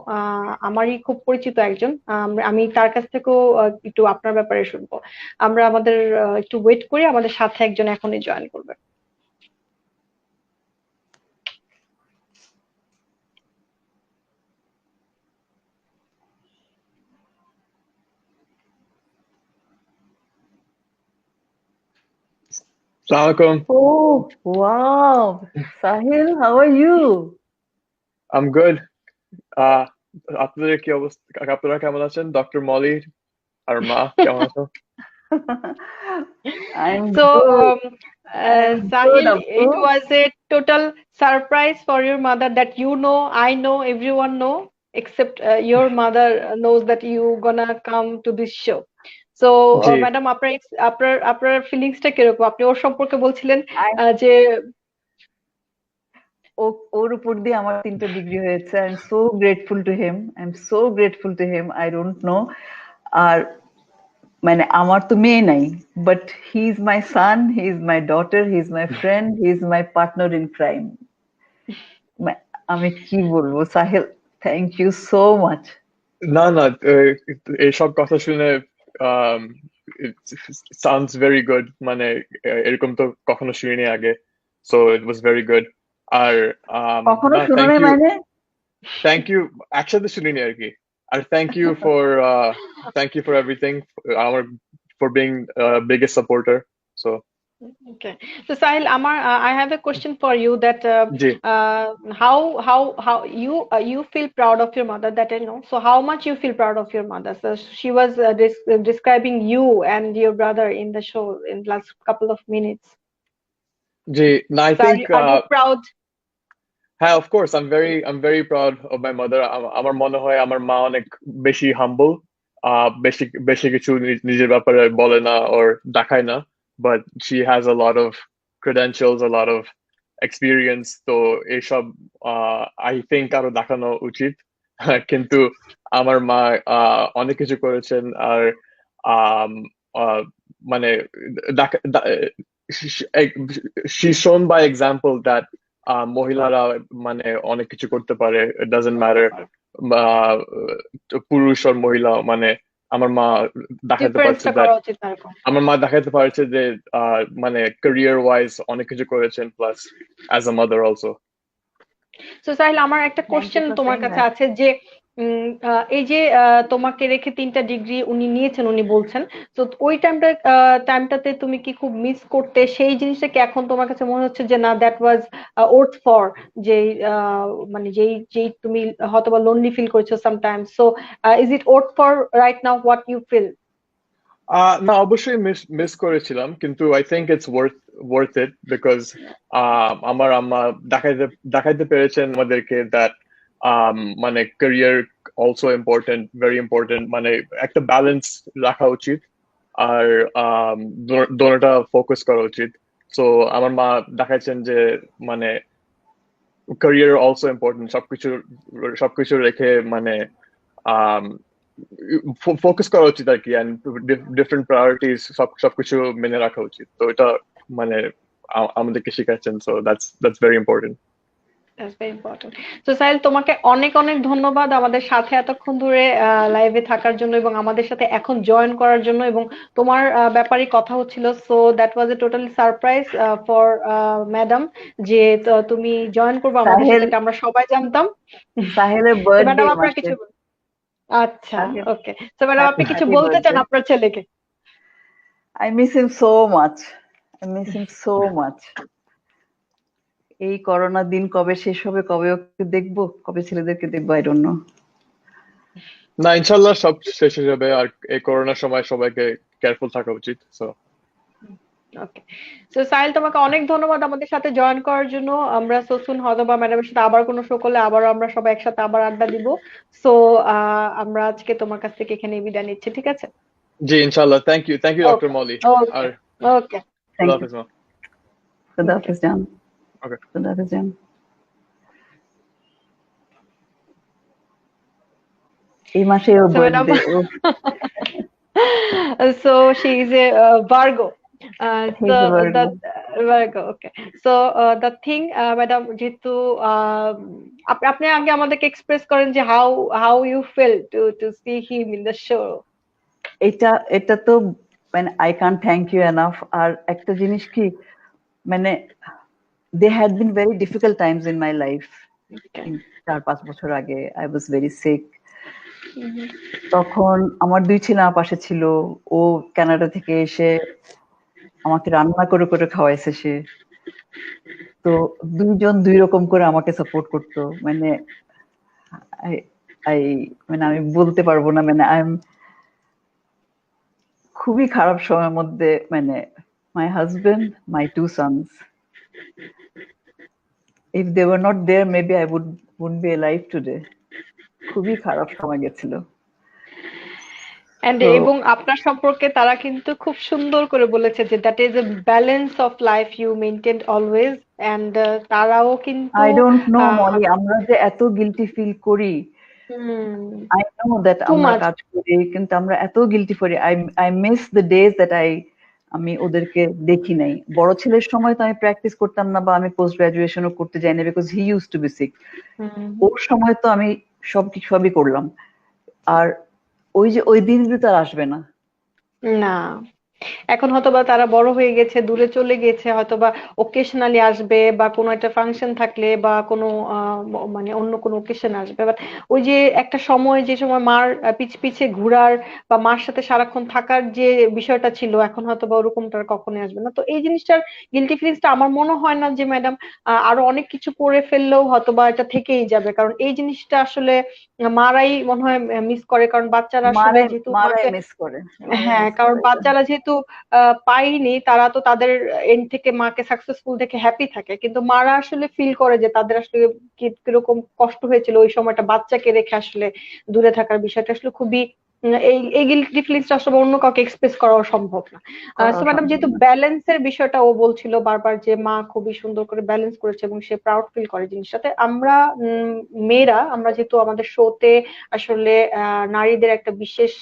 আমারই খুব পরিচিত একজন, আমি তার কাছ থেকেও একটু আপনার ব্যাপারে শুনবো। আমরা আমাদের একটু ওয়েট করি, আমাদের সাথে একজন এখনই জয়েন করবে। Assalamualaikum. Oh, wow. Sahil, how are you? I'm good. আহ আপনাদের কি অবস্থা? আপনারা কেমন আছেন? ডক্টর মলি আর মা কেমন আছো? I'm So, good. Good, Sahil, it Appu. was a total surprise for your mother that I know, everyone know, except your mother knows that you gonna come to this show. So, G madam, আপনার ফিলিংসটা কিরকম? আপনি ওর সম্পর্কে বলছিলেন I যে ওর উপর দিয়ে আমার 3টা ডিগ্রি হয়েছে। I am so grateful to him, I am so grateful to him, I don't know. আর মানে আমার তো মেয়ে নাই, but he is my son, he is my daughter, he is my friend, he is my partner in crime. আমি কি বলবো Sahel, thank you so much. না না, এইসব কথা শুনে um, it sounds very good, মানে এরকম তো কখনো শুনিনি আগে, so it was very good. আর কখনো না, শুনো নাই মানে? থ্যাংক ইউ, একসাথে শুনিনি আর কি। আর thank you for everything, our for being biggest supporter. So okay. So Sahil, I have a question for you that G how you feel proud of your mother, that I know. So how much you feel proud of your mother? So she was describing you and your brother in the show in last couple of minutes. জি না, I So think are you proud? হ্যাঁ, of course I'm very proud of my mother. আমার মনে হয় আমার মা অনেক বেশি হাম্বল, বেশি বেশি কিছু নিজের ব্যাপারে বলে না or দেখায় না, but she has a lot of credentials, a lot of experience, তো এইসব I think আরো দেখানো উচিত। কিন্তু আমার মা অনেক কিছু করেছেন। আর আম, আহ, মানে দেখা- দা- she's shown by example that মহিলারা মানে অনেক কিছু করতে পারে, it doesn't matter পুরুষ আর মহিলা। মানে আমার মা দেখাতে পারছে ডিফারেন্সটা that করা উচিত না এরকম। আমার মা দেখাতে পারছে যে মানে career wise অনেক কিছু করেছেন, plus as a mother also. So Sahil, আমার একটা থ্যাংক ইউ কোশ্চেন ফর তোমার সেইং কাছে দ্যাট। আছে যে এই যে তোমাকে রেখে 3টা ডিগ্রি উনি নিয়েছেন উনি বলছেন, তো ওই টাইমটাতে তুমি কি খুব মিস করতে সেই জিনিসটা কি এখন তোমার কাছে মনে হচ্ছে যে না, দ্যাট ওয়াজ ওর্থ ফর, যেই মানে যেই যেই তুমি হয়তো বা লোনলি ফিল করেছো sometimes, so is it worth for right now what you feel? না, অবশ্যই মিস করেছিলাম, কিন্তু I think it's worth it because আমার আম্মা দেখাইতে দেখাইতে পেরেছেন আমাদেরকে দ্যাট মানে career also important, very important, মানে একটা ব্যালেন্স রাখা উচিত, আর দোনোটা ফোকাস করা উচিত। সো আমার মা দেখাইছেন যে মানে ক্যারিয়ার অলসো ইম্পর্টেন্ট, সবকিছু সবকিছু রেখে মানে ফোকাস করা উচিত আর কি, এন্ড ডিফারেন্ট প্রায়োরিটিস সবকিছু মেনে রাখা উচিত। তো এটা মানে আমাদেরকে শিখাচ্ছেন, so that's very important. That's very important. তো সাহিল, তোমাকে অনেক অনেক ধন্যবাদ আমাদের সাথে এতক্ষণ ধরে লাইভে থাকার জন্য এবং আমাদের সাথে এখন জয়েন করার জন্য, এবং তোমার ব্যাপারে কথা হচ্ছিল, so that was A totally surprise for madam, যে তুমি জয়েন করবে আমাদের সাথে, সাহেল, এটা আমরা সবাই জানতাম। সাহেলের তো বার্থডে ম্যাডাম আপনার মাসে। কিছু আচ্ছা, সাহেল, ওকে, তো ম্যাডাম হ্যাপি আপনি কিছু হ্যাপি বলতে চান বার্থডে। আপনার ছেলেকে? I miss him so much, I miss him so much. এই করোনা দিন কবে শেষ হবে, কবে ওকে দেখবো, কবে ছেলেদেরকে দেখবো, আই ডোন্ট নো। না, ইনশাল্লাহ সব শেষ হয়ে যাবে, আর এই করোনার সময় সবাইকে কেয়ারফুল থাকা উচিত। সো ওকে, তো সাহিল, তোমাকে অনেক ধন্যবাদ আমাদের সাথে জয়েন করার জন্য। আমরা সোসুন হয়তো বা ম্যাডামের সাথে আবার কোনো শো করলে আবার আমরা সবাই একসাথে আবার আড্ডা দিব। সো আমরা আজকে তোমার কাছ থেকে এখানে বিদায় নিচ্ছি, ঠিক আছে? জি, ইনশাল্লাহ। থ্যাংক ইউ ডক্টর ওকে, মলি। ওকে, আর ওকে, খুদা থ্যাংক ইউ। হাফেজ মা। খুদা ওকে। হাফেজ জান। ওকে। খুদা হাফেজ জান। এই মাসে ওর সো ম্যাডাম, বার্থডে। ও, so she is a Virgo. He is So Virgo. the Virgo, okay. So the thing, madam, যেহেতু আপনি আগে আমাদেরকে এক্সপ্রেস করেন যে how you felt to see him in the show. এটা এটা তো মানে I can't thank you enough. আর একটা জিনিস কি, মানে they had been very difficult times in my life. Okay. 4-5 বছর আগে I was very sick. Mhm. তখন আমার 2 ছেলে আমার পাশে ছিল। ও কানাডা থেকে এসে আমাকে রান্না করে করে খাওয়াইছে সে। তো দুইজন দুই রকম করে আমাকে সাপোর্ট করতো। মানে আই আই মানে আমি বলতে পারবো না, মানে আই এম খুবই খারাপ সময়ের মধ্যে, মানে my husband, my 2 sons, if they were not there maybe I wouldn't be alive today. খুবই খারাপ সময় গেছিল। And তো এবং আপনার সম্পর্কে তারা কিন্তু খুব সুন্দর করে বলেছে যে that is a balance of life you maintained always, and তারাও কিন্তু I don't know uh Molly, আমরা যে এত গিলটি ফিল করি। আই নো দ্যাট টু আমরা মাচ। কাজ করি, কিন্তু আমরা এত গিলটি করি। I miss the days that আমি ওদেরকে দেখি নাই। বড় ছেলের সময় তো আমি প্র্যাকটিস করতাম না, বা আমি পোস্ট গ্রাজুয়েশনও করতে যাই না, because he use to be sick. ওর সময় তো আমি সবই করলাম। আর ওই যে ওই দিনগুলো তো আর আসবে না। না, এখন হয়তোবা তারা বড় হয়ে গেছে, দূরে চলে গেছে, হয়তোবা ওকেশনালি আসবে বা কোনো একটা ফাংশন থাকলে বা কোনো মানে অন্য কোনো ওকেশন আসবে, বাট ওই যে একটা সময়, যে সময় মার পিছে ঘোরার বা মার সাথে সারাক্ষণ থাকার যে বিষয়টা ছিল, এখন হয়তোবা ওরকমটা আর কখনোই আসবে না। তো এই জিনিসটার গিলটি ফিলিংসটা আমার মনে হয় না যে ম্যাডাম আরো অনেক কিছু করে ফেললেও হয়তোবা এটা থেকেই যাবে, কারণ এই জিনিসটা আসলে মারাই মনে হয় মিস করে, কারণ বাচ্চারা আসলে মারাই যেহেতু মারাই মাকে, মিস করে, মারাই হ্যাঁ, মিস কারণ করে এটা। বাচ্চারা যেহেতু পায়নি, তারা তো তাদের এন্ড থেকে মাকে সাকসেসফুল দেখে হ্যাপি থাকে, কিন্তু মারা আসলে ফিল করে যে তাদের আসলে কিরকম কষ্ট হয়েছিল ওই সময়টা বাচ্চাকে রেখে আসলে দূরে থাকার বিষয়টা আসলে খুবই এই গিল্টি ফিলিংসটা আসলে অন্য কাউকে এক্সপ্রেস করাও সম্ভব না। করা সো ম্যাডাম, সম্ভব যেহেতু না। ব্যালেন্সের বিষয়টা ও বলছিল বারবার যে মা খুবই সুন্দর করে ব্যালেন্স করেছে এবং সে প্রাউড ফিল করে জিনিসটাতে, আমরা মেয়েরা, আমরা যেহেতু আমাদের শোতে আসলে নারীদের একটা বিশেষ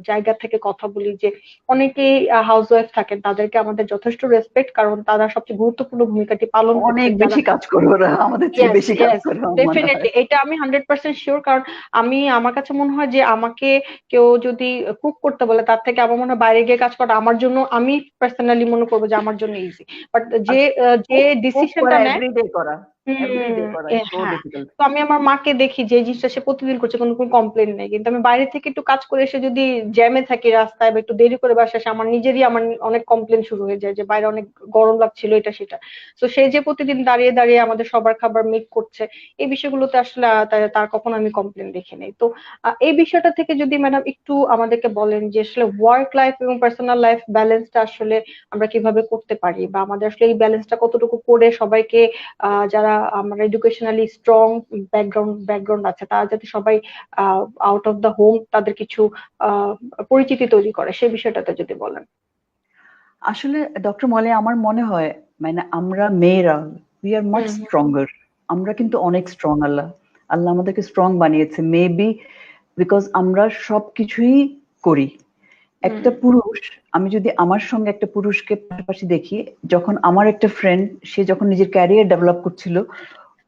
জায়গা থেকে কথা বলি, যে অনেকেই হাউস ওয়াইফ থাকেন, তাদেরকে আমাদের যথেষ্ট রেসপেক্ট, কারণ তারা সবচেয়ে গুরুত্বপূর্ণ ভূমিকাটি পালন অনেক করছেন যারা। বেশি কাজ করে ওরা, আমাদের চেয়ে ইয়েস, বেশি কাজ ইয়েস, করে আমার মনে হয়। ডেফিনেটলি, এটা আমি 100% শিওর, কারণ আমার কাছে মনে হয় যে আমাকে কেউ যদি কুক করতে বলে, তার থেকে আমার মনে হয় বাইরে গিয়ে কাজ করা আমার জন্য, আমি পার্সোনালি মনে করবো যে আমার জন্য ইজি। বাট আর যে কুক কুক ডিসিশনটা করা নেয়, এভরিডে করা, এভরিডে করা সো হ্যাঁ, ডিফিকাল্ট। তো আমি আমার মাকে দেখি যে এই জিনিসটা সে প্রতিদিন করছে, কোনো কোনো কমপ্লেন নেই, কিন্তু আমি বাইরে থেকে একটু কাজ করে এসে যদি জ্যামে থাকি রাস্তায় বা একটু দেরি করে বাসা আসে, আমার অনেক কমপ্লেন শুরু হয়ে যায় যে বাইরে অনেক গরম লাগছিল, এটা সেটা। তো সে যে প্রতিদিন দাঁড়িয়ে দাঁড়িয়ে আমাদের সবার খাবার মেক করছে, এই বিষয়গুলোতে আসলে তার কখনো আমি কমপ্লেন দেখি নাই। তো এই বিষয়টা থেকে যদি ম্যাডাম একটু আমাদেরকে বলেন যে আসলে ওয়ার্ক লাইফ এবং পার্সোনাল লাইফ ব্যালেন্সটা আসলে আমরা কিভাবে করতে পারি, বা আমাদের আসলে এই ব্যালেন্সটা কতটুকু করে সবাইকে যারা আমরা এডুকেশনালি স্ট্রং ব্যাকগ্রাউন্ড আছে, তারা যাতে সবাই আউট অফ দ্য হোম তাদের কিছু আহ, পরিচিতি তৈরি করে, সেই বিষয়টাতে যদি বলেন। আসলে ডক্টর মলে আমার মনে হয় মানে আমরা মেয়েরা we are much hmm stronger. আমরা কিন্তু অনেক স্ট্রং। আল্লাহ আল্লাহ আমাদেরকে স্ট্রং বানিয়েছে মেবি বিকজ আমরা সবকিছুই করি। হুম একটা পুরুষ, আমি যদি আমার সঙ্গে একটা পুরুষকে পাশাপাশি দেখি, যখন আমার একটা ফ্রেন্ড সে যখন নিজের ক্যারিয়ার ডেভেলপ করছিল,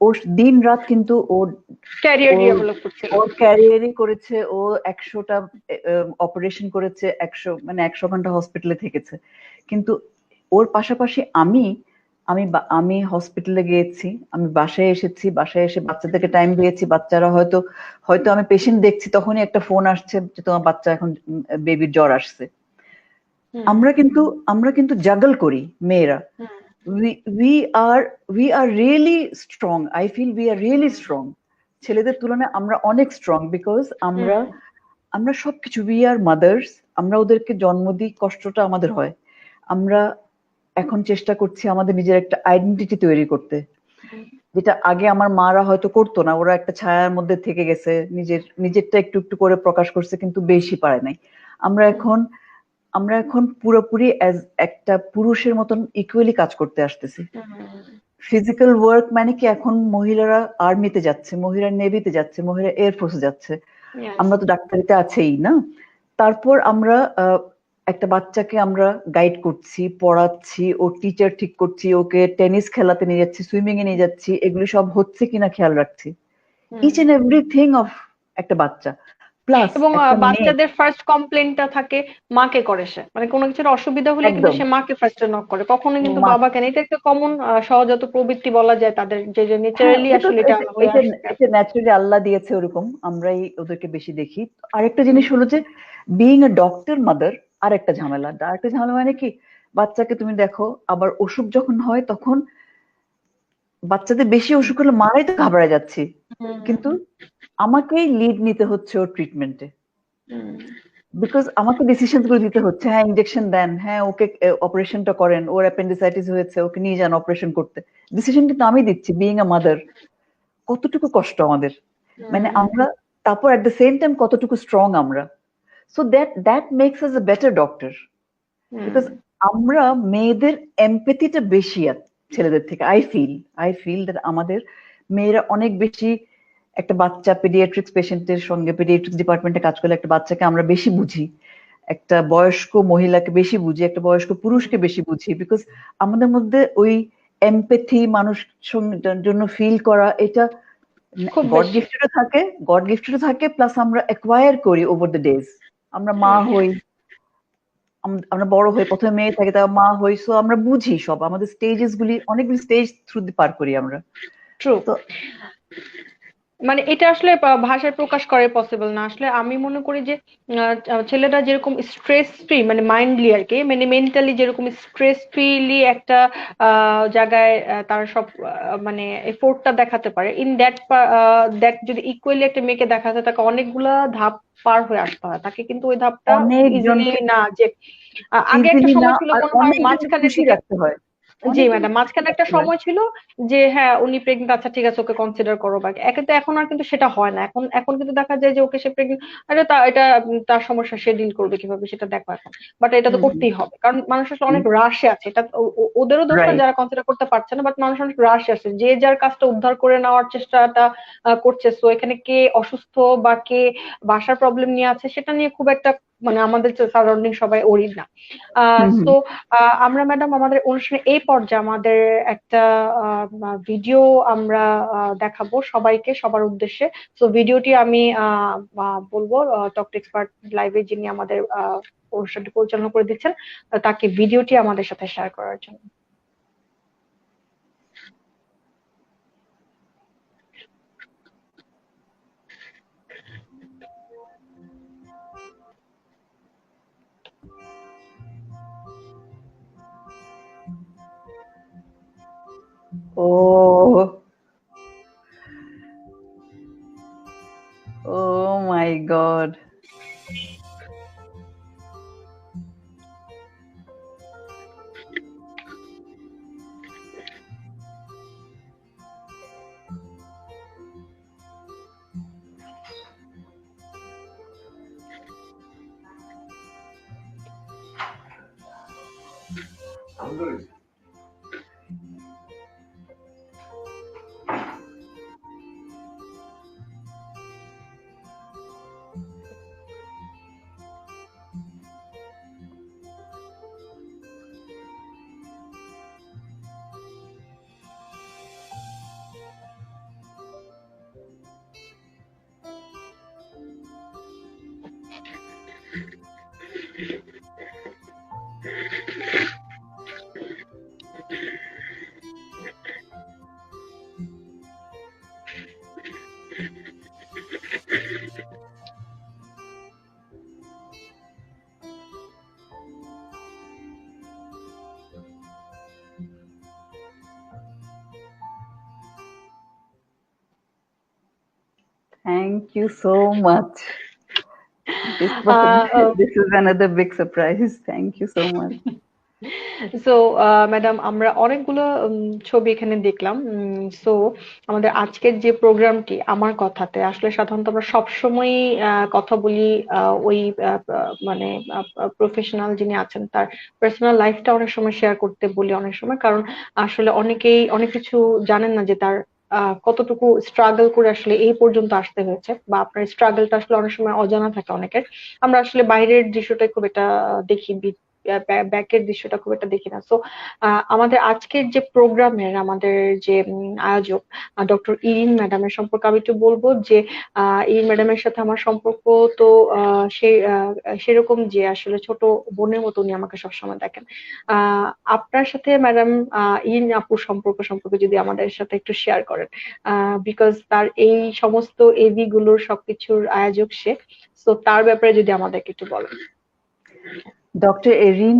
ও দিন রাত কিন্তু ক্যারিয়ার ওর ডেভেলপ করছিল। ওর ক্যারিয়ারই করেছে। ও 100টা অপারেশন করেছে, 100 ঘন্টা হসপিটালে থেকেছে। কিন্তু ওর পাশাপাশি আমি আমি আমি হসপিটালে গিয়েছি, আমি বাসায় এসেছি, বাসায় এসে বাচ্চাদেরকে টাইম দিয়েছি। বাচ্চারা হয়তো হয়তো আমি পেশেন্ট দেখছি, তখনই একটা ফোন আসছে যে তোমার বাচ্চা এখন বেবির জ্বর আসছে। হুম আমরা কিন্তু জাগল করি মেয়েরা। হুম we we are we are really strong. I feel we are really strong. ছেলেদের তুলনায় আমরা অনেক স্ট্রং বিকজ হুম আমরা আমরা সবকিছু উই আর মাদার্স। আমরা ওদেরকে জন্ম দিই, কষ্টটা আমাদের হয়। আমরা এখন চেষ্টা করছি আমাদের নিজের একটা আইডেন্টিটি তৈরি করতে, যেটা আগে আমার মারা হয়তো করতো না। ওরা একটা ছায়ার মধ্যে থেকে গেছে, নিজেরটা একটু একটু করে প্রকাশ করছে কিন্তু বেশি পারে নাই। আমরা এখন আমরা এখন পুরোপুরি অ্যাজ একটা পুরুষের মতন ইকুয়ালি কাজ করতে আসতেছি। ফিজিক্যাল ওয়ার্ক মানে কি, এখন মহিলারা আর্মিতে যাচ্ছে, মহিলা নেভিতে যাচ্ছে, মহিলা এয়ারফোর্সে যাচ্ছে। Yes. আমরা তো ডাক্তারিতে আছেই না। তারপর আমরা একটা বাচ্চাকে আমরা গাইড করছি, পড়াচ্ছি, ও টিচার ঠিক করছি, ওকে টেনিস খেলাতে নিয়ে যাচ্ছি, সুইমিং এ নিয়ে যাচ্ছি, এগুলি সব হচ্ছে কিনা খেয়াল রাখছি। হুম। ইচ এন্ড এভরিথিং অফ একটা বাচ্চা। প্লাস এবং একটা মেয়ে। বাচ্চাদের ফার্স্ট কমপ্লেনটা থাকে মাকে করে, সে মানে কোনো কিছুর অসুবিধা হলে কিন্তু একদম সে মাকে ফার্স্টে নক করে, কখনো কিন্তু মা। বাবাকে না। এটা একটা কমন সহজাত প্রবৃত্তি বলা যায় তাদের, যে যে হ্যাঁ, নেচারালি বিকজ আসলে এটা এটা হয়ে এটা আসছে। এটা ন্যাচারালি আল্লাহ দিয়েছে ওরকম, আমরাই ওদেরকে বেশি দেখি। আরেকটা হুম জিনিস হলো যে বিইং এ ডক্টর মাদার, আরেকটা ঝামেলা। আরেকটা ঝামেলা মানে কি, বাচ্চাকে তুমি দেখো, আবার অসুখ যখন হয় তখন বাচ্চাদের বেশি অসুখ হলে মারাই তো ঘাবড়ে যাচ্ছে, হুম কিন্তু আমাকেই লিড নিতে হচ্ছে ওর ট্রিটমেন্টে। হুম বিকজ আমাকে ডিসিশন গুলো দিতে হচ্ছে। হ্যাঁ, ইনজেকশন দেন, হ্যাঁ ওকে অপারেশনটা করেন, ওর অ্যাপেন্ডিসাইটিস হয়েছে, ওকে নিয়ে যান অপারেশন করতে। ডিসিশন কিন্তু আমি দিচ্ছি বিইং আ মাদার। কতটুকু কষ্ট আমাদের, মানে হুম আমরা তারপর এট দ্য সেম টাইম কতটুকু স্ট্রং আমরা। So that makes us a better doctor hmm because আমরা মেয়েদের এমপ্যাথিটা বেশি ছেলেদের থেকে। আই ফিল দ্যাট আমাদের মেয়েরা অনেক বেশি একটা বাচ্চা পেডিয়াট্রিক্স পেশেন্টের সঙ্গে, পেডিয়াট্রিক্স ডিপার্টমেন্টে কাজ করলে একটা বাচ্চাকে আমরা বেশি বুঝি, একটা বয়স্ক মহিলাকে বেশি বুঝি, একটা বয়স্ক পুরুষকে বেশি বুঝি। বিকজ আমাদের মধ্যে ওই এমপ্যাথি, মানুষ জন্য ফিল করা, এটা খুব গড বেশি। গিফটেড থাকে। গড গিফটেড থাকে, প্লাস আমরা অ্যাকোয়ার করি ওভার দ্য ডেজ। আমরা মা হুম হই, আমরা বড় হই, প্রথমে মেয়ে থাকে, তারপর মা হই। সো আমরা বুঝি সব, আমাদের স্টেজেস গুলি, অনেকগুলি স্টেজ থ্রু দিয়ে পার করি আমরা। ট্রু। তো মানে এটা আসলে ভাষায় প্রকাশ করে পসিবল না। আসলে আমি মনে করি যে ছেলেরা যেরকম স্ট্রেস ফ্রি, মানে মাইন্ডলি আর কি, মানে মেন্টালি যেরকম স্ট্রেস ফ্রিলি একটা জায়গায় তার সব মানে এফোর্টটা দেখাতে পারে, ইন দ্যাট দ্যাট যদি ইকুয়ালি একটা মেয়েকে দেখাতে, তাকে অনেকগুলা ধাপ পার হয়ে আসতে হয়, তাকে কিন্তু ওই ধাপটা খুব অনেক ইজিলি জনকে না যে আগে একটা ইজিলি না, সময় ছিল আর মনে হয় অনেকজনকে মাঝখানের খুশি দিকে। রাখতে হয়। জি অনেকজনকে ম্যাডাম, খুশি মাঝখানে একটা রাখতে হয়। সময় ছিল যে হ্যাঁ উনি প্রেগনেন্ট, আচ্ছা ঠিক আছে ওকে কনসিডার করো বা একে। তো এখন আর কিন্তু সেটা হয় না। এখন এখন কিন্তু দেখা যায় যে ওকে সে প্রেগনেন্ট, আরে এটা তার সমস্যা, সে ডিল করবে কিভাবে সেটা দেখো এখন। বাট এটা তো হুম করতেই হবে, কারণ মানুষ আসলে হুম। অনেক রাশে আছে। এটা ওদেরও দোষ না রাইট। যারা কনসিডার করতে পারছে না, বাট মানুষ অনেক রাশে আছে, যে যার কাজটা উদ্ধার করে নেওয়ার চেষ্টাটা করছে। সো এখানে কে অসুস্থ বা কে বাসার প্রবলেম নিয়ে আছে সেটা নিয়ে খুব একটা মানে আমাদের সারাউন্ডিং সবাই ওরিড না। হুম হুম। তো আমরা ম্যাডাম আমাদের অনুষ্ঠানে এই পর্যায়ে আমাদের একটা ভিডিও আমরা দেখাবো সবাইকে, সবার উদ্দেশ্যে। তো ভিডিওটি আমি বলবো টক এক্সপার্ট লাইভে যিনি আমাদের অনুষ্ঠানটি পরিচালনা করে দিচ্ছেন, তাকে ভিডিওটি আমাদের সাথে শেয়ার করার জন্য। Oh, oh my God. Thank you so much. This was this is another big surprise. Thank you so much. So madam আমরা অনেকগুলো ছবি এখানে দেখলাম। সো আমাদের আজকের যে প্রোগ্রামটি আমার কথাতে আসলে সাধারণত আমরা সবসময় কথা বলি ওই মানে প্রফেশনাল যিনি আছেন তার পার্সোনাল লাইফটা অনেক সময় শেয়ার করতে বলি অনেক সময়, কারণ আসলে অনেকেই অনেক কিছু জানেন না যে তার কতটুকু স্ট্রাগল করে আসলে এই পর্যন্ত আসতে হয়েছে, বা আপনার স্ট্রাগলটা আসলে অনেক সময় অজানা থাকে অনেকের। আমরা আসলে বাইরের দৃশ্যটা খুব একটা দেখি, ব্যাকের দৃশ্যটা খুব একটা দেখি না। সো আমাদের আজকের যে প্রোগ্রামের আমাদের যে আয়োজক ডক্টর ইরিন ম্যাডামের সম্পর্কে আমি একটু বলবো যে ইরিন ম্যাডামের সাথে আমার সম্পর্ক তো সেই সেরকম যে আসলে ছোট বোনের মতো উনি আমাকে সবসময় দেখেন। আহ আপনার সাথে ম্যাডাম ইরিন আপুর সম্পর্ক সম্পর্কে যদি আমাদের সাথে একটু শেয়ার করেন, বিকজ তার এই সমস্ত এভি গুলোর সবকিছুর আয়োজক সে। তো তার ব্যাপারে যদি আমাদেরকে একটু বলেন। ডক্টর এরিন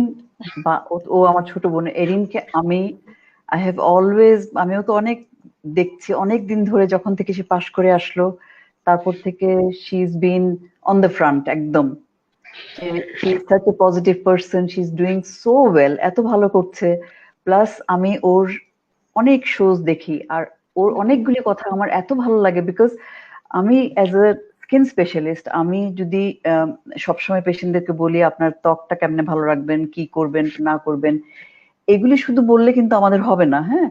বা ও আমার ছোট বোন এরিনকে আমি আই হ্যাভ অলওয়েজ, আমিও তো অনেক দেখছি অনেক দিন ধরে, যখন থেকে সে পাশ করে আসলো তারপর থেকে she is been on the front একদম। She is such a positive person, she is doing so well, এত ভালো করছে। প্লাস আমি ওর অনেক শোজ দেখি আর ওর অনেকগুলি কথা আমার এত ভালো লাগে, বিকজ আমি অ্যাজ এ স্কিন স্পেশালিস্ট আমি যদি সবসময় পেশেন্টদেরকে বলি আপনার ত্বকটা কেমনে ভালো রাখবেন, কি করবেন না করবেন, এগুলি শুধু বললে কিন্তু আমাদের হবে না। হ্যাঁ,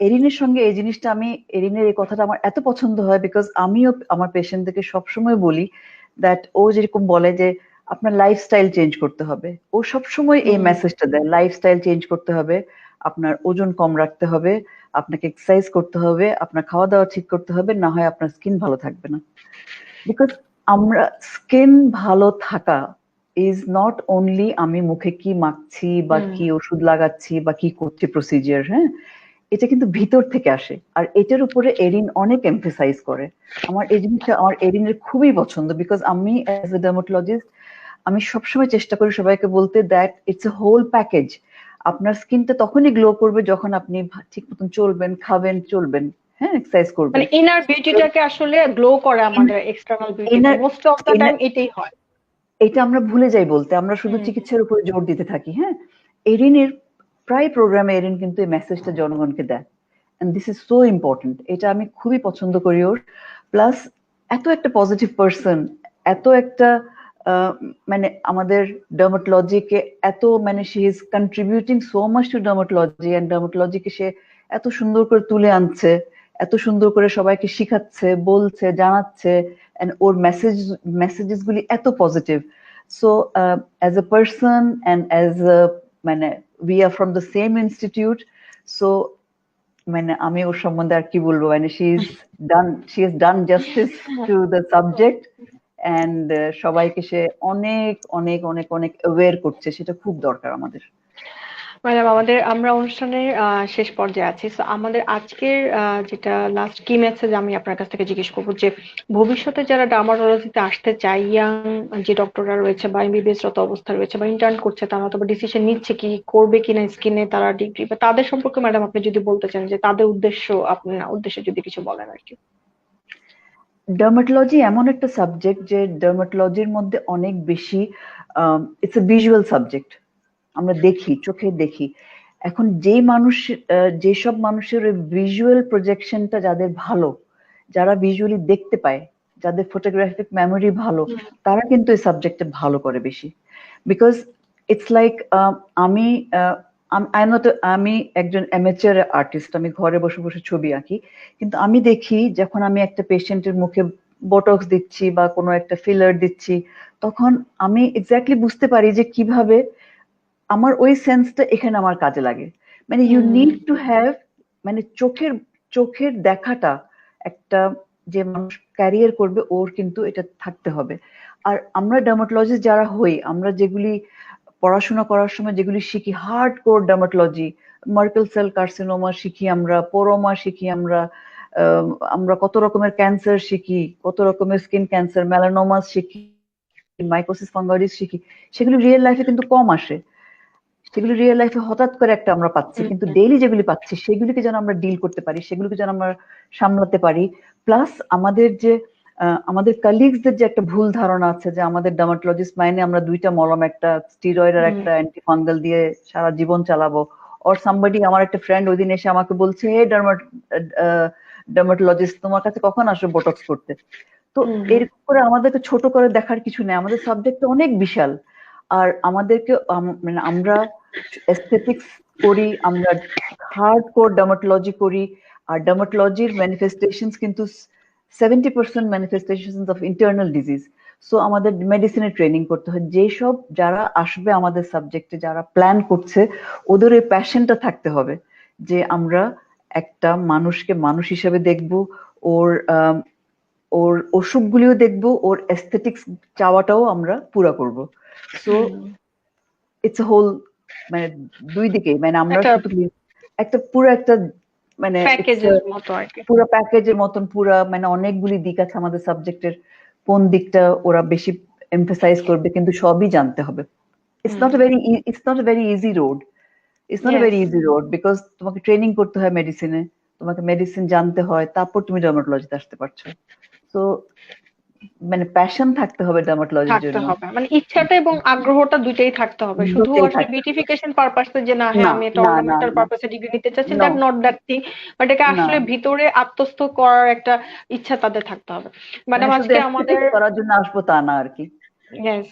এরিনের সঙ্গে এই জিনিসটা, আমি এরিনের এই কথাটা আমার এত পছন্দ হয়, বিকজ আমিও আমার পেশেন্টদেরকে সবসময় বলি দ্যাট ও যেরকম বলে যে আপনার লাইফস্টাইল চেঞ্জ করতে হবে, ও সবসময় এই মেসেজটা দেয় লাইফস্টাইল চেঞ্জ করতে হবে, আপনার ওজন কম রাখতে হবে, আপনাকে এক্সারসাইজ করতে হবে, আপনার খাওয়া দাওয়া ঠিক করতে হবে, না হয় আপনার স্কিন ভালো থাকবে না। বিকজ আমরা স্কিন ভালো থাকা ইজ নট অনলি আমি মুখে কি মাখছি বা কি ওষুধ লাগাচ্ছি বা কি করছি প্রসিজিয়ার, হ্যাঁ, এটা কিন্তু ভিতর থেকে আসে। আর এটার উপরে এরিন অনেক এমফেসাইজ করে। আমার এই জিনিসটা আমার এরিনের খুবই পছন্দ, বিকজ আমি অ্যাজ এ ডার্মাটোলজিস্ট আমি সবসময় চেষ্টা করি সবাইকে বলতে that it's a whole package. আপনার স্কিনটা তখনই গ্লো করবে যখন আপনি ঠিক মতন চলবেন, খাবেন, চলবেন, হ্যাঁ, এক্সারসাইজ করবেন। মানে ইনার বিউটিটাকে আসলে গ্লো করে আমাদের external beauty, most of the time এটাই হয়। এটা আমরা ভুলে যাই বলতে, আমরা শুধু চিকিৎসার উপরে জোর দিতে থাকি। হ্যাঁ, এরিনের প্রায় প্রোগ্রামে এরিন কিন্তু এই মেসেজটা জনগণকে দেয়, and this is so important. এটা আমি খুবই পছন্দ করি ওর। প্লাস এত একটা পজিটিভ পার্সন, এত একটা মানে আমাদের ডার্মাটোলজিকে এত মানে she is contributing so much to dermatology, and ডার্মাটোলজিকে সে এত সুন্দর করে তুলে আনছে, এত সুন্দর করে সবাইকে শিখাচ্ছে, বলছে, জানাচ্ছে, and ওর মেসেজেস গুলি এত positive. So as a person and as a মানে we are from the same institute, so মানে আমি ওর সম্বন্ধে আর কি বলবো, মানে she has done justice to the subject, and সবাইকে সে অনেক অনেক অনেক অনেক অ্যাওয়্যার করছে, সেটা খুব দরকার আমাদের। ম্যাডাম আমাদের আমরা অনুষ্ঠানের শেষ পর্যায়ে আছি, তো আমাদের আজকের যেটা লাস্ট কি মেসেজ আমি আপনার কাছ থেকে জিজ্ঞেস করবো যে ভবিষ্যতে যারা ডার্মাটোলজিতে আসতে চায়, ইয়াং যে ডক্টররা রয়েছে বা এমবিবিএস রত অবস্থা রয়েছে বা ইন্টার্ন করছে, তারা অথবা ডিসিশন নিচ্ছে কি করবে কিনা স্কিনে তারা ডিগ্রি, বা তাদের সম্পর্কে ম্যাডাম আপনি যদি বলতে চান যে তাদের উদ্দেশ্য, আপনার উদ্দেশ্যে যদি কিছু বলেন আর কি। ডার্মাটোলজি এমন একটা সাবজেক্ট যে ডার্মাটোলজির মধ্যে অনেক বেশি ইটস এ ভিজুয়াল সাবজেক্ট। আমরা দেখি, চোখে দেখি। এখন যেই মানুষ যেসব মানুষের ভিজুয়াল প্রজেকশনটা যাদের ভালো, যারা ভিজুয়ালি দেখতে পায়, যাদের ফটোগ্রাফিক মেমোরি ভালো, তারা কিন্তু এই সাবজেক্টে ভালো করে বেশি। বিকজ ইটস লাইক আমি আমি একজন অ্যামেচার আর্টিস্ট, আমি ঘরে বসে বসে ছবি আঁকি, কিন্তু আমি দেখি যখন আমি একটা পেশেন্টের মুখে বোটক্স দিচ্ছি বা কোনো একটা ফিলার দিচ্ছি, তখন আমি এক্স্যাক্টলি বুঝতে পারি যে কিভাবে আমার ওই সেন্সটা এখানে আমার কাজে লাগে। মানে ইউ নিড টু হ্যাভ, মানে চোখের চোখের দেখাটা একটা, যে মানুষ ক্যারিয়ার করবে ওর কিন্তু এটা থাকতে হবে। আর আমরা ডার্মাটোলজিস্ট যারা হই, আমরা যেগুলি পড়াশোনা করার সময় যেগুলি শিখি, hard core dermatology, Markle cell carcinoma শিখি, আমরা পোরোমা শিখি, আমরা কত রকমের ক্যান্সার শিখি, কত রকমের স্কিন ক্যান্সার, মেলানোমাস শিখি, মাইকোসিস ফাঙ্গারিস শিখি, সেগুলি রিয়েল লাইফে কিন্তু কম আসে। সেগুলি রিয়েল লাইফে হঠাৎ করে একটা আমরা পাচ্ছি, কিন্তু ডেইলি যেগুলি পাচ্ছি সেগুলিকে যেন আমরা ডিল করতে পারি, সেগুলিকে যেন আমরা সামলাতে পারি। প্লাস আমাদের যে আমাদের কালিগসদের যে একটা ভুল ধারণা আছে যে আমাদের ডার্মাটোলজিস্ট মাইনে আমরা দুইটা মলম, একটা স্টিরয়েড আর একটা অ্যান্টিফাঙ্গাল দিয়ে সারা জীবন চালাবো। অর সামবডি, আমার একটা ফ্রেন্ড ওই দিন এসে আমাকে বলছে, হে ডার্মাটোলজিস্ট তোমার কাছে কখন আসো বোটক্স করতে? তো এরকম করে আমাদেরকে ছোট করে দেখার কিছু নেই, আমাদের সাবজেক্টটা অনেক বিশাল। আর আমাদেরকে মানে আমরা এস্থেটিক্স করি, আমরা হার্ড কোর ডার্মাটোলজি করি। আর ডার্মাটোলজির ম্যানিফেস্টেশনস কিন্তু 70% manifestations of internal disease. So আমাদের মেডিসিনের ট্রেনিং করতে হয়। যেসব যারা আসবে আমাদের সাবজেক্টে, যারা প্ল্যান করছে, ওদের এই প্যাশনটা থাকতে হবে যে আমরা একটা মানুষকে মানুষ হিসেবে দেখবো, ওর ওর অসুখগুলিও দেখবো, ওর এস্থেটিক্স চাওয়াটাও আমরা পুরা করব। সো ইটস হোল, মানে দুই দিকে, মানে আমরা শুধু একটা পুরো একটা মানে পুরো প্যাকেজের মতন, পুরা মানে অনেকগুলি দিক আছে আমাদের সাবজেক্টের, কোন দিকটা ওরা বেশি এমফাসাইজ করবে, কিন্তু সবই জানতে হবে। It's not a very easy road, it's not a very easy road, because তোমাকে ট্রেনিং করতে হয় মেডিসিনে, তোমাকে মেডিসিন জানতে হয়, তারপর তুমি ডার্মাটোলজিতে আসতে পারছো। তো মানে প্যাশন থাকতে হবে ডার্মাটোলজির জন্য, মানে ইচ্ছাটা এবং আগ্রহটা দুইটাই থাকতে হবে। শুধু আসলে বিউটিফিকেশন পারপাসে যে না, হ্যাঁ আমি এটা অর্নামেন্টাল পারপাসে ডিগ্রি নিতে চাচ্ছি, that not that thing, but এটাকে আসলে ভিতরে আত্মস্থ করার একটা ইচ্ছা তাদের থাকতে হবে। ম্যাডাম আজকে আমাদের করার জন্য আসবো তা না আর কি। ইয়েস।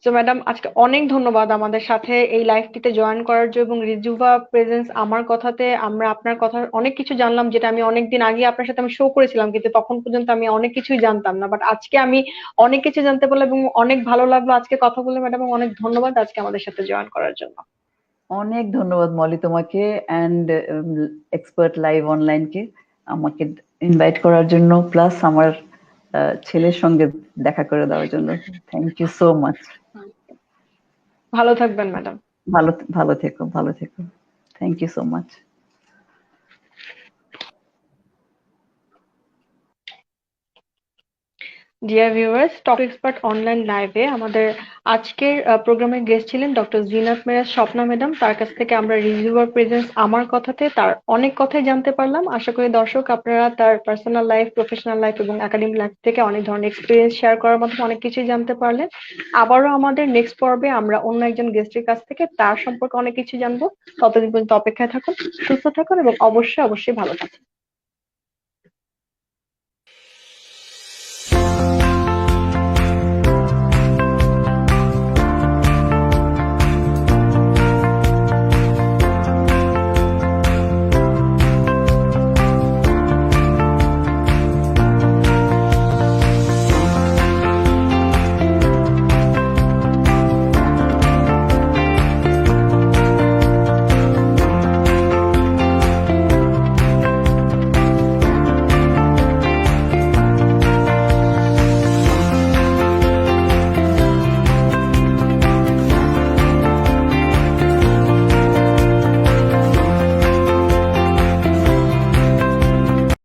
তো ম্যাডাম আজকে অনেক ধন্যবাদ আমাদের সাথে এই লাইভটিতে জয়েন করার জন্য, এবং রিজুভা প্রেজেন্স আমার কথাতে আমরা আপনার কথা অনেক কিছু জানলাম, যেটা আমি অনেকদিন আগে আপনার সাথে আমি শো করেছিলাম, কিন্তু তখন পর্যন্ত আমি অনেক কিছুই জানতাম না, বাট আজকে আমি অনেক কিছু জানতে পারলাম এবং অনেক ভালো লাগলো আজকে কথা বলে ম্যাডাম। অনেক ধন্যবাদ আজকে আমাদের সাথে জয়েন করার জন্য। অনেক ধন্যবাদ মলি তোমাকে অ্যান্ড এক্সপার্ট লাইভ অনলাইনকে আমাকে ইনভাইট করার জন্য, প্লাস আমার ছেলের সঙ্গে দেখা করে দেওয়ার জন্য। Thank you so much. ভালো থাকবেন ম্যাডাম। ভালো থেকো, ভালো থেকো। Thank you so much. Dear viewers, talk expert online লাইভে আমাদের আজকের প্রোগ্রামের গেস্ট ছিলেন ডক্টর জিনাত মেরাজ স্বপ্না ম্যাডাম। তার কাছ থেকে আমরা রিভিউয়ার প্রেজেন্স আমার কথাতে তার অনেক কথাই জানতে পারলাম। আশা করি দর্শক আপনারা তার পার্সোনাল লাইফ, প্রফেশনাল লাইফ এবং একাডেমিক লাইফ থেকে অনেক ধরনের এক্সপিরিয়েন্স শেয়ার করার মাধ্যমে অনেক কিছুই জানতে পারলেন। আবারও আমাদের নেক্সট পর্বে আমরা অন্য একজন গেস্টের কাছ থেকে তার সম্পর্কে অনেক কিছু জানবো। ততদিন পর্যন্ত অপেক্ষায় থাকুন, সুস্থ থাকুন এবং অবশ্যই ভালো থাকুন।